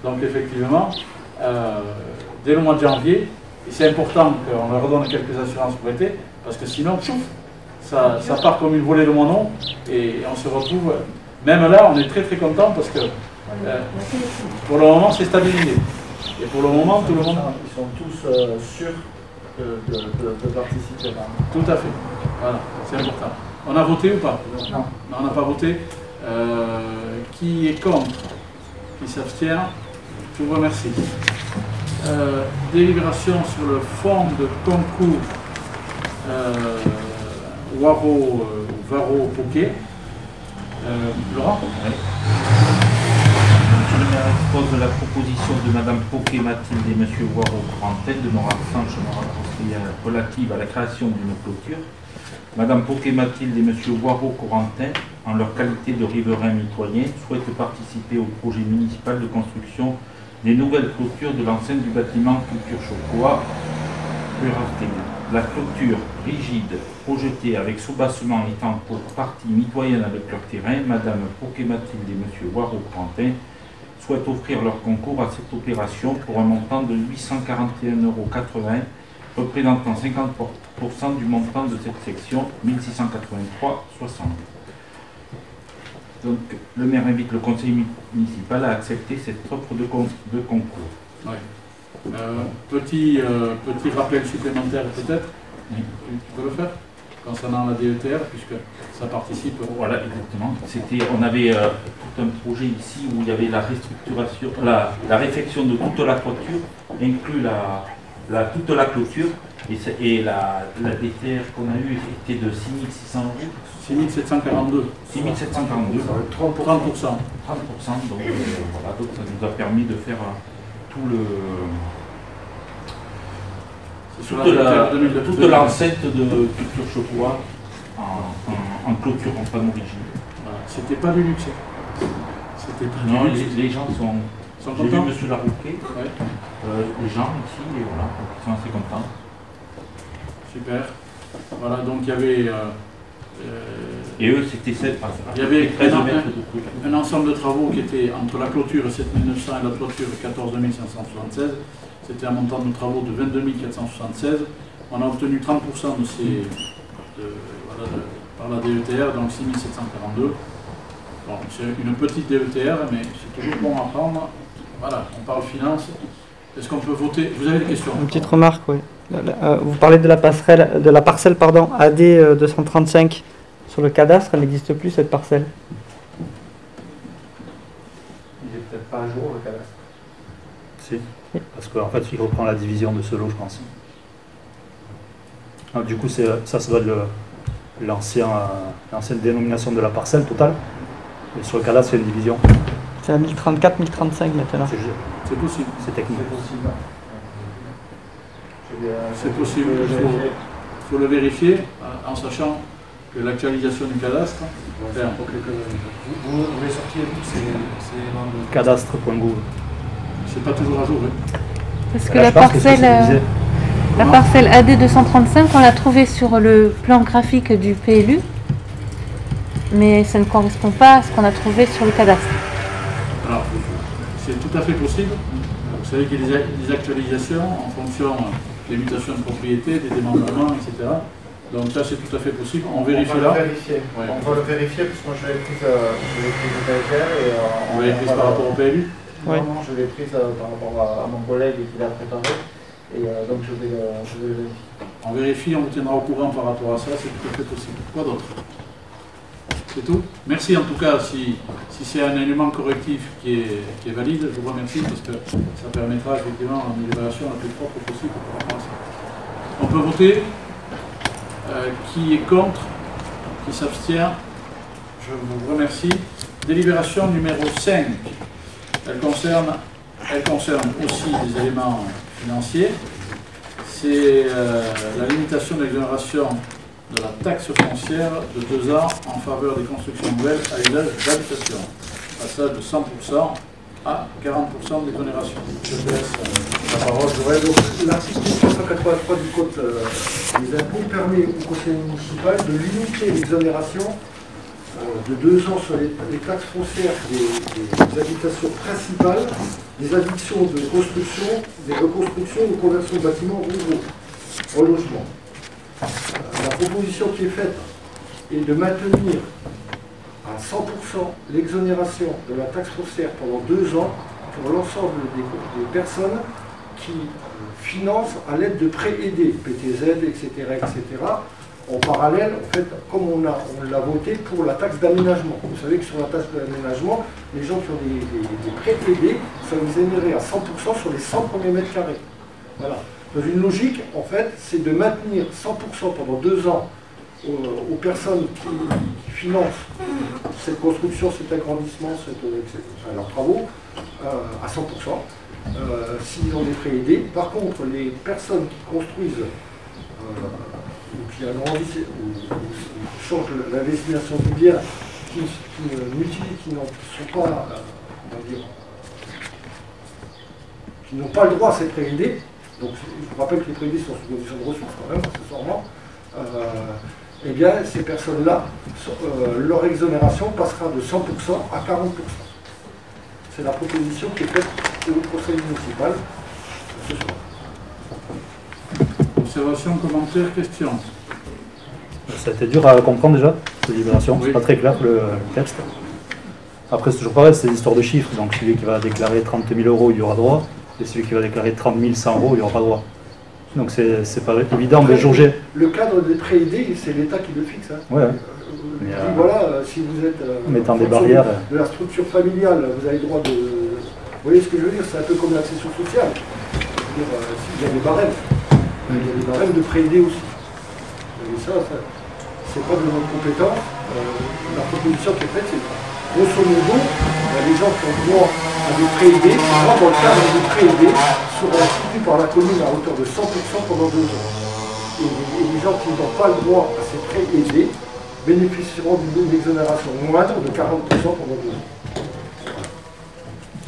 Donc, effectivement, dès le mois de janvier, et c'est important qu'on leur donne quelques assurances pour l'été, parce que sinon, ça part comme une volée de moineaux et on se retrouve Même là, on est très très content parce que pour le moment, c'est stabilisé. Et pour le moment, tout le monde... Ils sont tous sûrs de participer. Tout à fait. Voilà, c'est important. On a voté ou pas? Non. Non, on n'a pas voté. Qui est contre? Qui s'abstient? Je vous remercie. Délibération sur le fonds de concours Waro Poké. Laurent? Oui. Monsieur le maire expose la proposition de Madame Poké Mathilde et Monsieur Waro Corentin de Noir-Sanche relative à la création d'une clôture. Madame Poké Mathilde et Monsieur Waro Corentin, en leur qualité de riverains mitoyens, souhaitent participer au projet municipal de construction des nouvelles clôtures de l'enceinte du bâtiment Culture Chocolat. La clôture rigide projetée avec soubassement étant pour partie mitoyenne avec leur terrain, Madame Poké Mathilde et Monsieur Waro Corentin souhaitent offrir leur concours à cette opération pour un montant de 841,80 €, représentant 50% du montant de cette section, 1683,60 €. Donc, le maire invite le conseil municipal à accepter cette offre de concours. Ouais. Petit rappel supplémentaire peut-être, oui. Tu peux le faire concernant la DETR puisque ça participe. Voilà, exactement. On avait tout un projet ici où il y avait la restructuration, la réfection de toute la toiture, inclus toute la clôture, et la DTR qu'on a eue était de 6 600 €. 6 742. 6 742. 30%. 30%, donc voilà, donc ça nous a permis de faire tout le... toute l'enceinte de Culture Chocolat en clôture, en panneau rigide. Voilà. C'était pas du luxe. C'était pas non, du luxe. Les gens sont J'ai vu M. Larouquet, ouais. Les gens ici, et voilà, ils sont assez contents. Super. Voilà, donc il y avait... et eux, c'était 7 il y avait un ensemble de travaux qui était entre la clôture 7900 et la clôture 14 576. C'était un montant de travaux de 22 476. On a obtenu 30% de ces, par la DETR, donc 6 742. Bon, c'est une petite DETR, mais c'est toujours bon à prendre. Voilà, on parle finance. Est-ce qu'on peut voter? Vous avez des questions? Une petite remarque, oui. Vous parlez de la parcelle pardon, AD 235 sur le cadastre, elle n'existe plus cette parcelle. Il n'est peut-être pas à jour le cadastre. Si, parce qu'en fait il reprend la division de ce lot, je pense. Ah, du coup, ça doit être l'ancienne dénomination de la parcelle totale. Et sur le cadastre, c'est une division. C'est à 1034, 1035 maintenant. C'est possible. C'est technique. C'est possible. Il faut le vérifier en sachant que l'actualisation du cadastre. Vous avez sorti cadastre.gouv. C'est pas toujours à jour. Oui. Parce que la parcelle AD 235, on l'a trouvée sur le plan graphique du PLU, mais ça ne correspond pas à ce qu'on a trouvé sur le cadastre. Alors, c'est tout à fait possible. Vous savez qu'il y a des actualisations en fonction des mutations de propriété, des démembrements, etc. Donc ça, c'est tout à fait possible. On vérifie là. On va le vérifier parce que moi je l'ai prise au PLR et on l'avait prise par rapport au PLU. Oui. Non, je l'ai prise par rapport à mon collègue qui l'a préparé. Et donc je vais vérifier. On vérifie, on vous tiendra au courant par rapport à ça, c'est tout à fait possible. Quoi d'autre? C'est tout. Merci en tout cas, si c'est un élément correctif qui est valide, je vous remercie parce que ça permettra effectivement une évaluation la plus propre possible par rapport à ça. On peut voter. Qui est contre? Qui s'abstient? Je vous remercie. Délibération numéro 5. Elle concerne aussi des éléments financiers. C'est la limitation de l'exonération de la taxe foncière de 2 ans en faveur des constructions nouvelles à usage d'habitation. Passage de 100% à 40% d'exonération. Je te laisse la parole. L'article 183 du Code des impôts permet au conseil municipal de limiter l'exonération de 2 ans sur les taxes foncières des habitations principales, des addictions de construction, des reconstructions ou conversions de bâtiments ruraux en logement. La proposition qui est faite est de maintenir à à 100% l'exonération de la taxe foncière pendant 2 ans pour l'ensemble des personnes qui financent à l'aide de prêts aidés, PTZ, etc., etc. En parallèle, en fait, comme on l'a voté pour la taxe d'aménagement. Vous savez que sur la taxe d'aménagement, les gens qui ont des prêts aidés sont exonérés à 100% sur les 100 premiers mètres carrés. Voilà. Dans une logique, en fait, c'est de maintenir 100% pendant 2 ans aux personnes qui financent cette construction, cet agrandissement, leurs travaux, à 100%, s'ils ont des prêts aidés. Par contre, les personnes qui construisent ou qui agrandissent ou changent la destination du bien, qui n'en sont pas, on va dire, qui n'ont pas le droit à ces prêts aidés, donc je vous rappelle que les prêts aidés sont sous condition de ressources quand même, accessoirement, eh bien ces personnes-là, leur exonération passera de 100% à 40%. C'est la proposition qui est faite au conseil municipal ce soir. Observation, commentaire, question. Ça a été dur à comprendre déjà, cette délibération. Oui. C'est pas très clair le texte. Après, c'est toujours pareil, c'est l'histoire de chiffres. Donc celui qui va déclarer 30 000 euros, il y aura droit. Et celui qui va déclarer 30 100 euros, il n'y aura pas droit. Donc c'est pas évident de jauger. Le cadre des prêts aidés, c'est l'État qui le fixe. Hein. Ouais. Voilà, si vous êtes mettant des barrières de la structure familiale, vous avez le droit de... Vous voyez ce que je veux dire? C'est un peu comme l'accession sociale. Il y a des barèmes. Il y a des barèmes de prêts aidés aussi. Et ça c'est pas de notre compétence. La proposition qui est faite, c'est grosso modo, les gens qui ont droit à des prêts aidés, dans le cadre des prêts aidés, seront soutenus par la commune à hauteur de 100% pendant 2 ans. Et les gens qui n'ont pas le droit à ces prêts aidés bénéficieront d'une exonération moindre de 40% pendant 2 ans.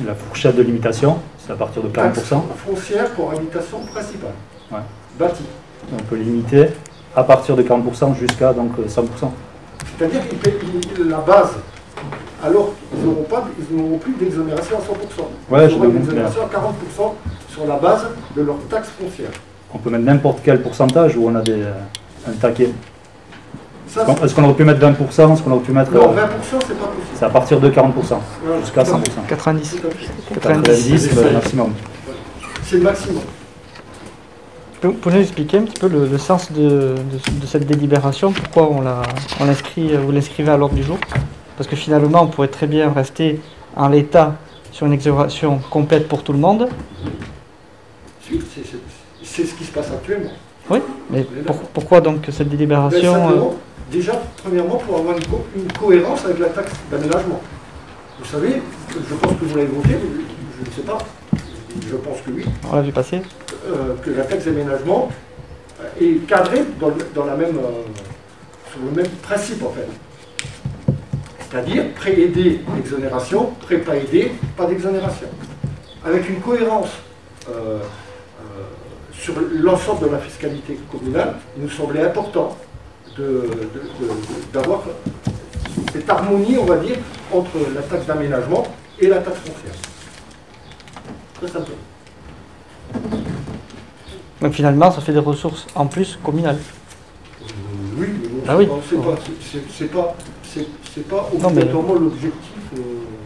La fourchette de limitation, c'est à partir de 40%. Taxe foncière pour habitation principale. Ouais. Bâtie. On peut limiter à partir de 40% jusqu'à donc 100%. C'est-à-dire qu'ils paient la base, alors qu'ils n'auront plus d'exonération à 100%. Ouais, ils auront une exonération à 40% sur la base de leur taxe foncière. On peut mettre n'importe quel pourcentage où on a un taquet. Est-ce qu'on aurait pu mettre 20%? Est-ce qu'on aurait pu mettre... Non, 20% c'est pas possible. C'est à partir de 40%, jusqu'à 100%. 90. 90, le maximum. C'est le maximum. Vous pouvez nous expliquer un petit peu le sens de cette délibération? Pourquoi vous l'inscrivez à l'ordre du jour? Parce que finalement, on pourrait très bien rester en l'état sur une exonération complète pour tout le monde. C'est ce qui se passe actuellement. Oui, mais pourquoi donc cette délibération? Déjà, premièrement, pour avoir une cohérence avec la taxe d'aménagement. Vous savez, je pense que vous l'avez voté, je ne sais pas, je pense que oui. On l'a vu passer. Que la taxe d'aménagement est cadrée sur le même principe en fait. C'est-à-dire prêt aidé, exonération, prêt pas aidé, pas d'exonération. Avec une cohérence sur l'ensemble de la fiscalité communale, il nous semblait important d'avoir cette harmonie, on va dire, entre la taxe d'aménagement et la taxe foncière. Très simplement. Donc finalement, ça fait des ressources en plus communales. Oui, mais bon, ah oui. c'est pas obligatoirement l'objectif.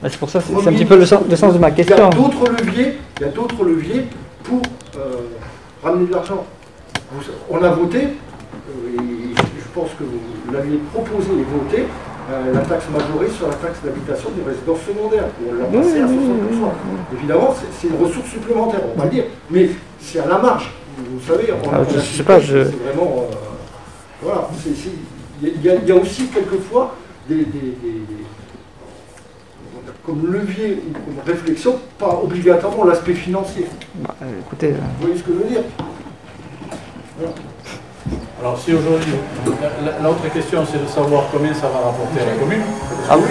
C'est pour ça, c'est un petit peu le sens de ma question. Il y a d'autres leviers pour ramener de l'argent. On a voté, et je pense que vous l'aviez proposé et voté, la taxe majorée sur la taxe d'habitation des résidences secondaires. On l'a passé à 60%. Évidemment, c'est une ressource supplémentaire, on va le dire, mais c'est à la marge. Vous savez, je sais pas, c'est vraiment... voilà, il y a aussi quelquefois comme levier ou comme réflexion, pas obligatoirement l'aspect financier. Écoutez... Vous voyez ce que je veux dire? Voilà. Alors si aujourd'hui, l'autre question c'est de savoir combien ça va rapporter à la commune. Ah oui.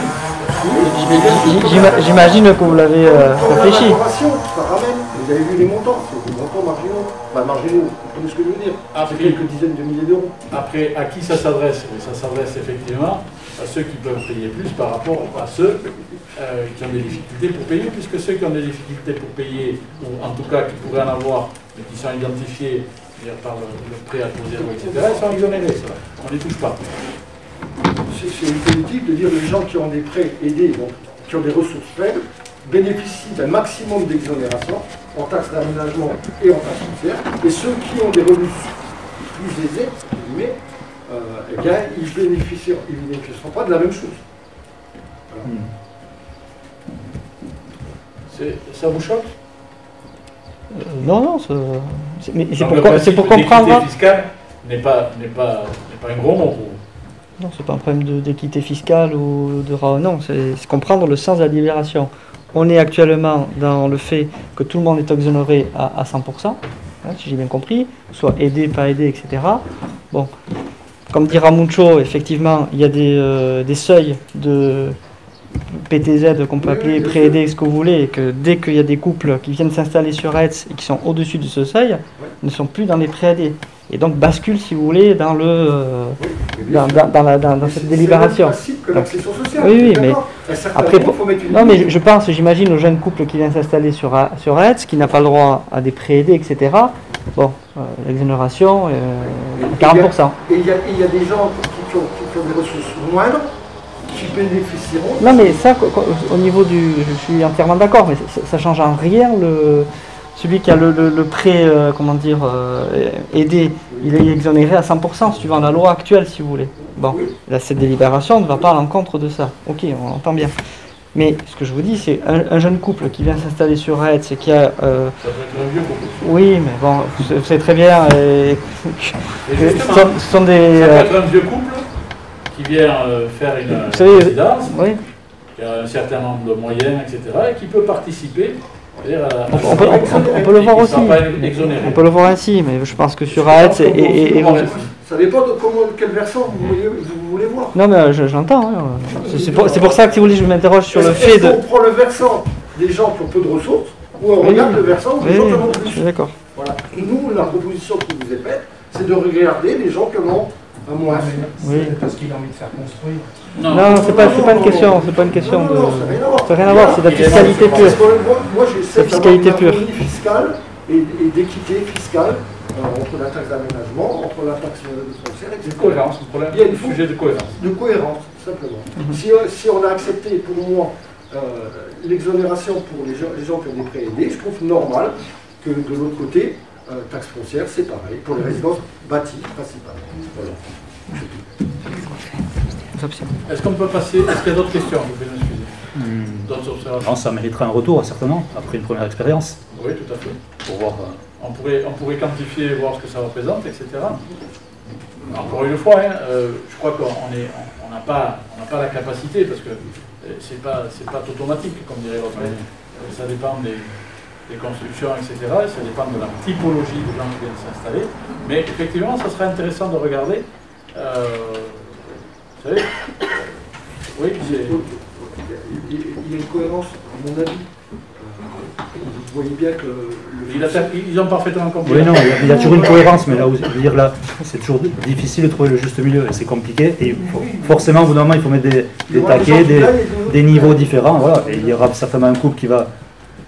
J'imagine que vous l'avez réfléchi. Ça ramène, vous avez vu les montants, c'est des montants marginaux. Enfin marginaux, vous comprenez ce que je veux dire? C'est quelques dizaines de milliers d'euros. Après, à qui ça s'adresse? Ça s'adresse effectivement à ceux qui peuvent payer plus par rapport à ceux qui ont des difficultés pour payer, puisque ceux qui ont des difficultés pour payer, ou en tout cas qui pourraient en avoir, mais qui sont identifiés par le prêt à taux zéro, etc., ils sont exonérés, ça. On ne les touche pas. c'est une politique de dire les gens qui ont des prêts aidés, donc qui ont des ressources faibles, bénéficient d'un maximum d'exonération en taxes d'aménagement et en taxes foncières, et ceux qui ont des revenus plus aisés, eh bien, ils ne bénéficieront pas de la même chose. Voilà. Ça vous choque? Non, non, mais c'est pour comprendre. comprendre. L'équité fiscale n'est pas un gros mot pour vous. Non, c'est pas un problème d'équité fiscale ou de non, c'est comprendre le sens de la libération. On est actuellement dans le fait que tout le monde est exonéré à 100%, hein, si j'ai bien compris, soit aidé, pas aidé, etc. Bon, comme dira Muncho, effectivement, il y a des seuils de PTZ qu'on peut appeler pré-aidé, ce que vous voulez, et que dès qu'il y a des couples qui viennent s'installer sur Retz et qui sont au-dessus de ce seuil, ne sont plus dans les pré-aidés. Et donc basculent, si vous voulez, dans cette délibération. Oui, mais après, non, mais je pense, j'imagine, aux jeunes couples qui viennent s'installer sur Retz, qui n'a pas le droit à des pré-aidés, etc. Bon, l'exonération, 40%. Et il y a des gens qui ont des ressources moindres, qui bénéficieront. Non, mais ça, au niveau du... Je suis entièrement d'accord, mais ça ne change en rien celui qui a le prêt, aidé, il est exonéré à 100%, suivant la loi actuelle, si vous voulez. Bon, là, cette délibération ne va pas à l'encontre de ça. Ok, on entend bien. Mais ce que je vous dis, c'est un jeune couple qui vient s'installer sur Retz et qui a... Ça peut être un vieux couple. Oui, mais bon, vous savez très bien... ce sont des... Ça peut être un vieux couple qui vient faire une résidence, qui a un certain nombre de moyens, etc., et qui peut participer... On peut le voir aussi. On peut le voir ainsi, mais je pense que sur AET ça dépend de quel versant vous voulez voir. Non, mais j'entends. Hein. C'est pour ça que si vous voulez, je m'interroge sur le fait de. On prend le versant des gens qui ont peu de ressources, ou on regarde le versant des gens qui en ont plus. D'accord. Voilà. Nous, la proposition qui vous est faite, c'est de regarder les gens qui en ont un moins. Oui, parce qu'il a envie de faire construire. Non, c'est pas une question. C'est pas une question de. Ça n'a rien à voir. C'est de la fiscalité pure. Moi, j'essaie d'avoir une harmonie fiscale et d'équité fiscale entre la taxe d'aménagement, entre la taxe foncière, etc. Cohérence, il y a un sujet de cohérence. De cohérence, tout simplement. Si on a accepté, pour moi, l'exonération pour les gens qui ont des prêts aidés, je trouve normal que de l'autre côté, taxe foncière, c'est pareil, pour les résidences bâties principalement. Voilà. Est-ce qu'on peut passer? Est-ce qu'il y a d'autres questions? Vous pouvez m'excuser. D'autres observations? Non, ça mériterait un retour, certainement, après une première expérience. Oui, tout à fait. Pour voir. On pourrait quantifier, voir ce que ça représente, etc. Encore une fois, hein, je crois qu'on n'a pas la capacité, parce que c'est pas automatique, comme dirait l'autre. Ça dépend des constructions, etc. Ça dépend de la typologie des gens qui viennent s'installer. Mais effectivement, ça serait intéressant de regarder. Vous savez, oui, il y a une cohérence, à mon avis. Vous voyez bien que ils ont parfaitement compris. Oui, non, il y a toujours une cohérence, mais là, c'est toujours difficile de trouver le juste milieu, et c'est compliqué. Et forcément, au bout d'un moment, il faut mettre des taquets, des niveaux différents. Voilà. Et il y aura certainement un couple qui va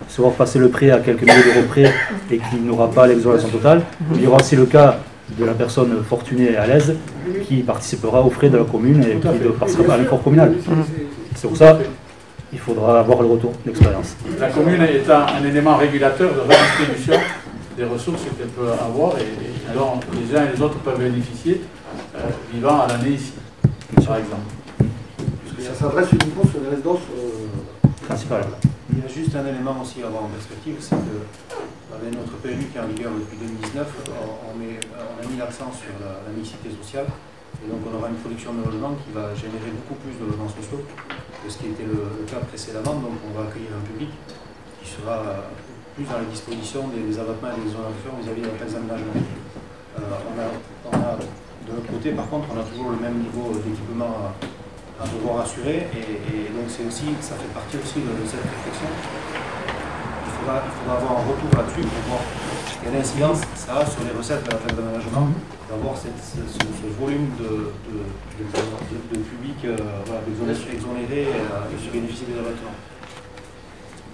se voir passer le prêt à quelques milliers d'euros près et qui n'aura pas l'exonération totale. Il y aura aussi le cas de la personne fortunée et à l'aise qui participera aux frais de la commune et qui participera à l'effort communal. C'est pour ça qu'il faudra avoir le retour d'expérience. La commune étant un élément régulateur de redistribution des ressources qu'elle peut avoir, et alors les uns et les autres peuvent bénéficier vivant à l'année ici, par exemple. Parce que ça s'adresse uniquement sur les résidences principales. Il y a juste un élément aussi à avoir en perspective, c'est que avec notre PLU qui est en vigueur depuis 2019, on a mis l'accent sur la mixité sociale, et donc on aura une production de logements qui va générer beaucoup plus de logements sociaux que ce qui était le cas précédemment. Donc on va accueillir un public qui sera plus dans la disposition des abattements et des exonérations vis-à-vis de la taxe d'aménagement. De l'autre côté, par contre, on a toujours le même niveau d'équipement à devoir assurer, et donc ça fait partie aussi de cette réflexion. Il faudra avoir un retour là-dessus pour voir quelle incidence ça a sur les recettes de la taxe d'aménagement, d'avoir ce volume de public exonéré et qui bénéficie des abattements.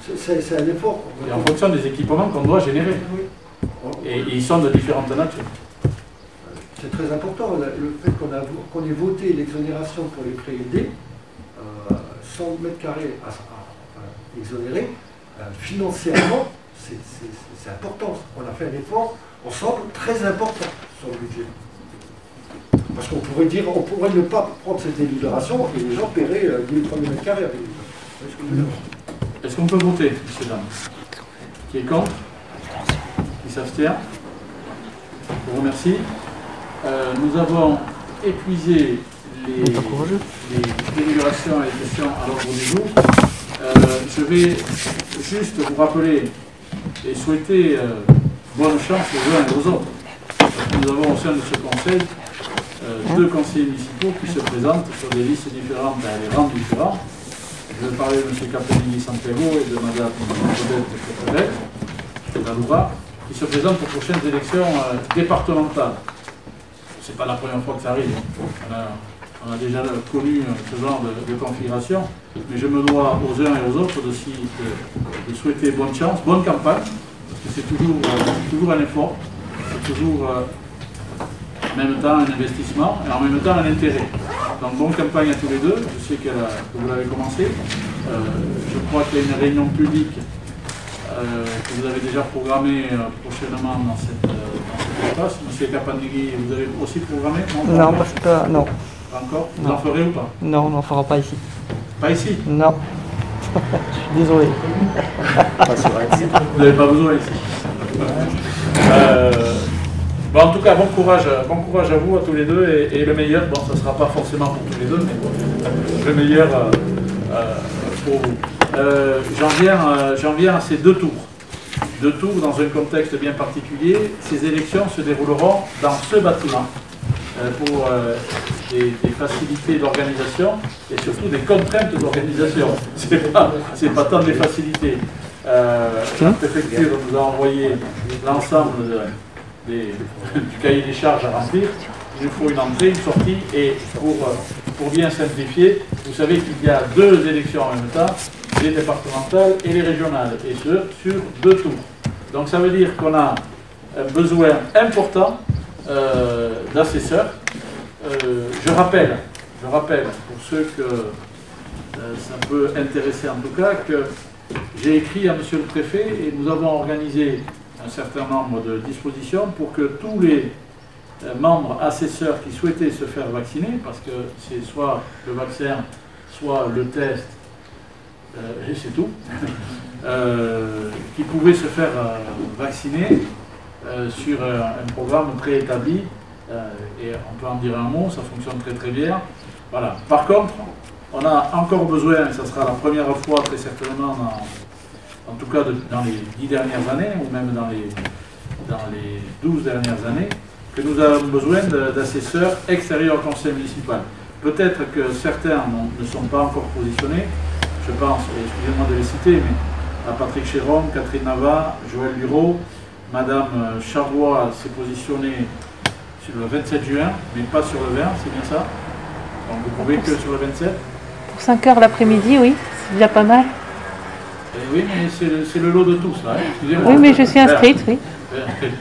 C'est un effort. Et en fonction des équipements qu'on doit générer. Et ils sont de différentes natures. c'est très important, le fait qu'on ait voté l'exonération pour les prêts aidés, 100 mètres carrés exonérés, financièrement, c'est important. On a fait un effort, ensemble, très important sur le budget. Parce qu'on pourrait dire, on pourrait ne pas prendre cette exonération et les gens paieraient 10 premiers mètres carrés avec Est-ce qu'on peut voter, messieurs, dames? Qui est contre? Qui s'abstient? Je vous remercie. Nous avons épuisé les délibérations et les questions à l'ordre du jour. Je vais juste vous rappeler et souhaiter bonne chance aux uns et aux autres. Nous avons au sein de ce conseil 2 conseillers municipaux qui se présentent sur des listes différentes, à des rangs différents. Je vais parler de M. Capelli Santiago et de Mme Odette Petrelec, qui se présentent aux prochaines élections départementales. Ce n'est pas la première fois que ça arrive. On a déjà connu ce genre de configuration, mais je me dois aux uns et aux autres de souhaiter bonne chance, bonne campagne, parce que c'est toujours un effort, c'est toujours en même temps un investissement et en même temps un intérêt. Donc bonne campagne à tous les deux, je sais que vous l'avez commencé. Je crois qu'il y a une réunion publique que vous avez déjà programmée prochainement dans cet espace. Monsieur Capanegui, vous avez aussi programmé? Non, parce que non. Pas encore? Vous en ferez ou pas? Non, on n'en fera pas ici. Pas ici? Non. Je suis désolé. Vous n'avez pas besoin ici. Bon, en tout cas, bon courage à vous, à tous les deux, et le meilleur, bon, ça ne sera pas forcément pour tous les deux, mais le meilleur pour vous. J'en viens à ces 2 tours. 2 tours dans un contexte bien particulier. Ces élections se dérouleront dans ce bâtiment pour des facilités d'organisation et surtout des contraintes d'organisation. C'est pas tant des facilités. La préfecture nous a envoyé l'ensemble du cahier des charges à remplir. Il nous faut une entrée, une sortie, et pour bien simplifier, vous savez qu'il y a 2 élections en même temps, les départementales et les régionales, et sur 2 tours. Donc ça veut dire qu'on a un besoin important d'assesseurs. Je rappelle, pour ceux que ça peut intéresser en tout cas, que j'ai écrit à Monsieur le Préfet et nous avons organisé un certain nombre de dispositions pour que tous les membres assesseurs qui souhaitaient se faire vacciner, parce que c'est soit le vaccin, soit le test, et c'est tout, qui pouvaient se faire vacciner sur un programme préétabli, et on peut en dire un mot, ça fonctionne très très bien. Voilà. Par contre, on a encore besoin, et ça sera la première fois très certainement, en tout cas dans les 10 dernières années, ou même dans les 12 dernières années, que nous avons besoin d'assesseurs extérieurs au conseil municipal. Peut-être que certains ne sont pas encore positionnés, je pense, excusez-moi de les citer, mais à Patrick Chéron, Catherine Nava, Joël Bureau, Madame Charrois s'est positionnée sur le 27 juin, mais pas sur le 20, c'est bien ça? Donc vous pouvez que sur le 27? Pour 5 heures l'après-midi, oui, c'est déjà pas mal. Oui, mais c'est le lot de tous, là. Excusez-moi. Oui, mais je suis inscrite, oui.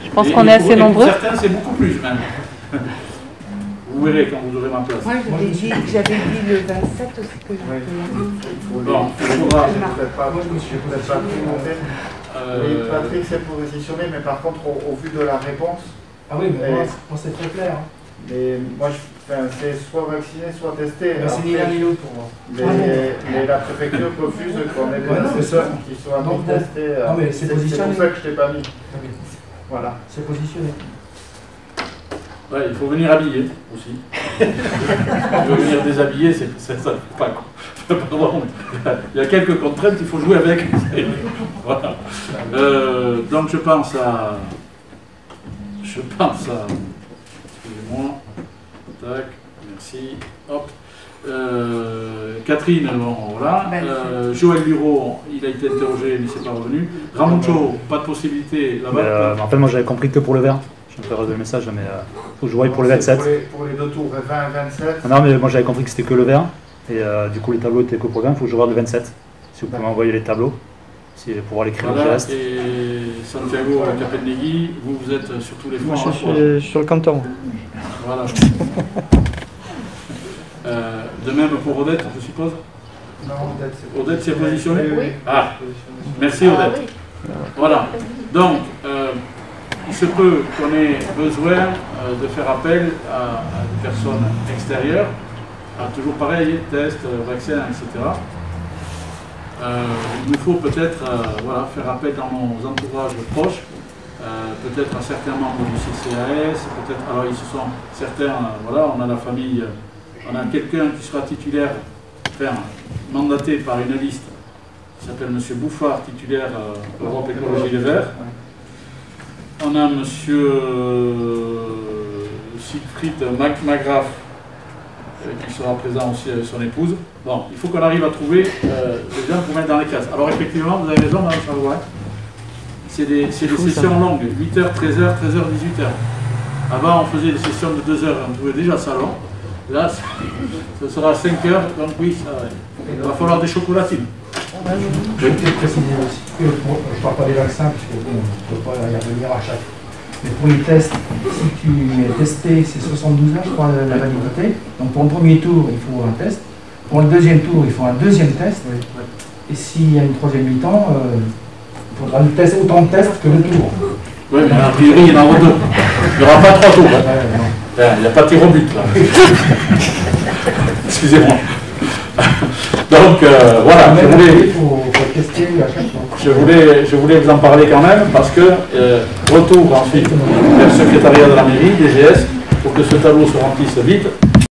Je pense qu'on est assez nombreux. Certains, c'est beaucoup plus, même. Vous verrez quand vous aurez ma place. Moi, j'avais dit le 27 aussi que je Bon, je ne me suis peut-être pas tout monté. Patrick s'est positionné, mais par contre, au vu de la réponse. Ah oui, mais moi c'est très clair. Mais moi, c'est soit vacciné, soit testé. C'est ni l'un ni l'autre pour moi. Mais la préfecture refuse qu'on ait des assesseurs qui soient non testés. Non, mais c'est positionné. pour ça que je ne t'ai pas mis. Okay. Voilà. C'est positionné. Ouais, il faut venir habiller aussi. Il faut venir déshabiller, ça ne fait pas quoi. Pardon, il y a quelques contraintes, il faut jouer avec. Voilà. Donc je pense à. Excusez-moi. Tac, merci. Hop. Catherine, bon, voilà. Joël Bureau, il a été interrogé, mais c'est pas revenu. Ramucho, pas de possibilité là-bas. En fait, moi j'avais compris que pour le 20. Je vais faire le message, mais faut que je voie pour le 27. Pour les 2 tours, 20 et 27. Non, mais moi j'avais compris que c'était que le 20. Et du coup, les tableaux étaient que pour le 20. Il faut que je voie le 27. Si vous pouvez m'envoyer les tableaux, pour pouvoir les créer. Voilà, et Santiago Capenegui, vous êtes sur tous les fronts. Moi je suis sur le canton. Voilà. De même pour Odette, je suppose. Non, Odette s'est positionnée. Oui. Ah, merci Odette. Voilà. Donc, il se peut qu'on ait besoin de faire appel à des personnes extérieures, toujours pareil, tests, vaccins, etc. Il nous faut peut-être voilà, faire appel dans nos entourages proches, peut-être à certains membres du CCAS, peut-être, alors ils se sont certains, voilà, on a la famille, on a quelqu'un qui sera titulaire, enfin, mandaté par une liste, qui s'appelle M. Bouffard, titulaire Europe Écologie Les Verts. On a M. Siegfried Magraff, qui sera présent aussi avec son épouse. Bon, il faut qu'on arrive à trouver des gens pour mettre dans les cases. Alors effectivement, vous avez raison, Mme Charlois, c'est des sessions longues, 8h, 13h, 13h, 18h. Avant, on faisait des sessions de 2 heures, on trouvait déjà ça long. Là, ce sera à 5 heures, donc oui, il va falloir des chocolatines. Je vais peut-être préciser aussi que je ne parle pas des vaccins, puisque bon, on ne peut pas y revenir à chaque. Mais pour les tests, si tu es testé, c'est 72 heures, je crois, la validité. Donc pour le premier tour, il faut un test. Pour le deuxième tour, il faut un deuxième test. Et s'il y a une troisième mi-temps, il faudra autant de tests que le tour. Oui, mais a priori, il y en aura 2. Il n'y aura pas 3 tours. Hein. Il n'y a pas de tir au but, là. Excusez-moi. Donc, voilà, je voulais vous en parler quand même, parce que retour ensuite vers le secrétariat de la mairie, DGS, pour que ce tableau se remplisse vite.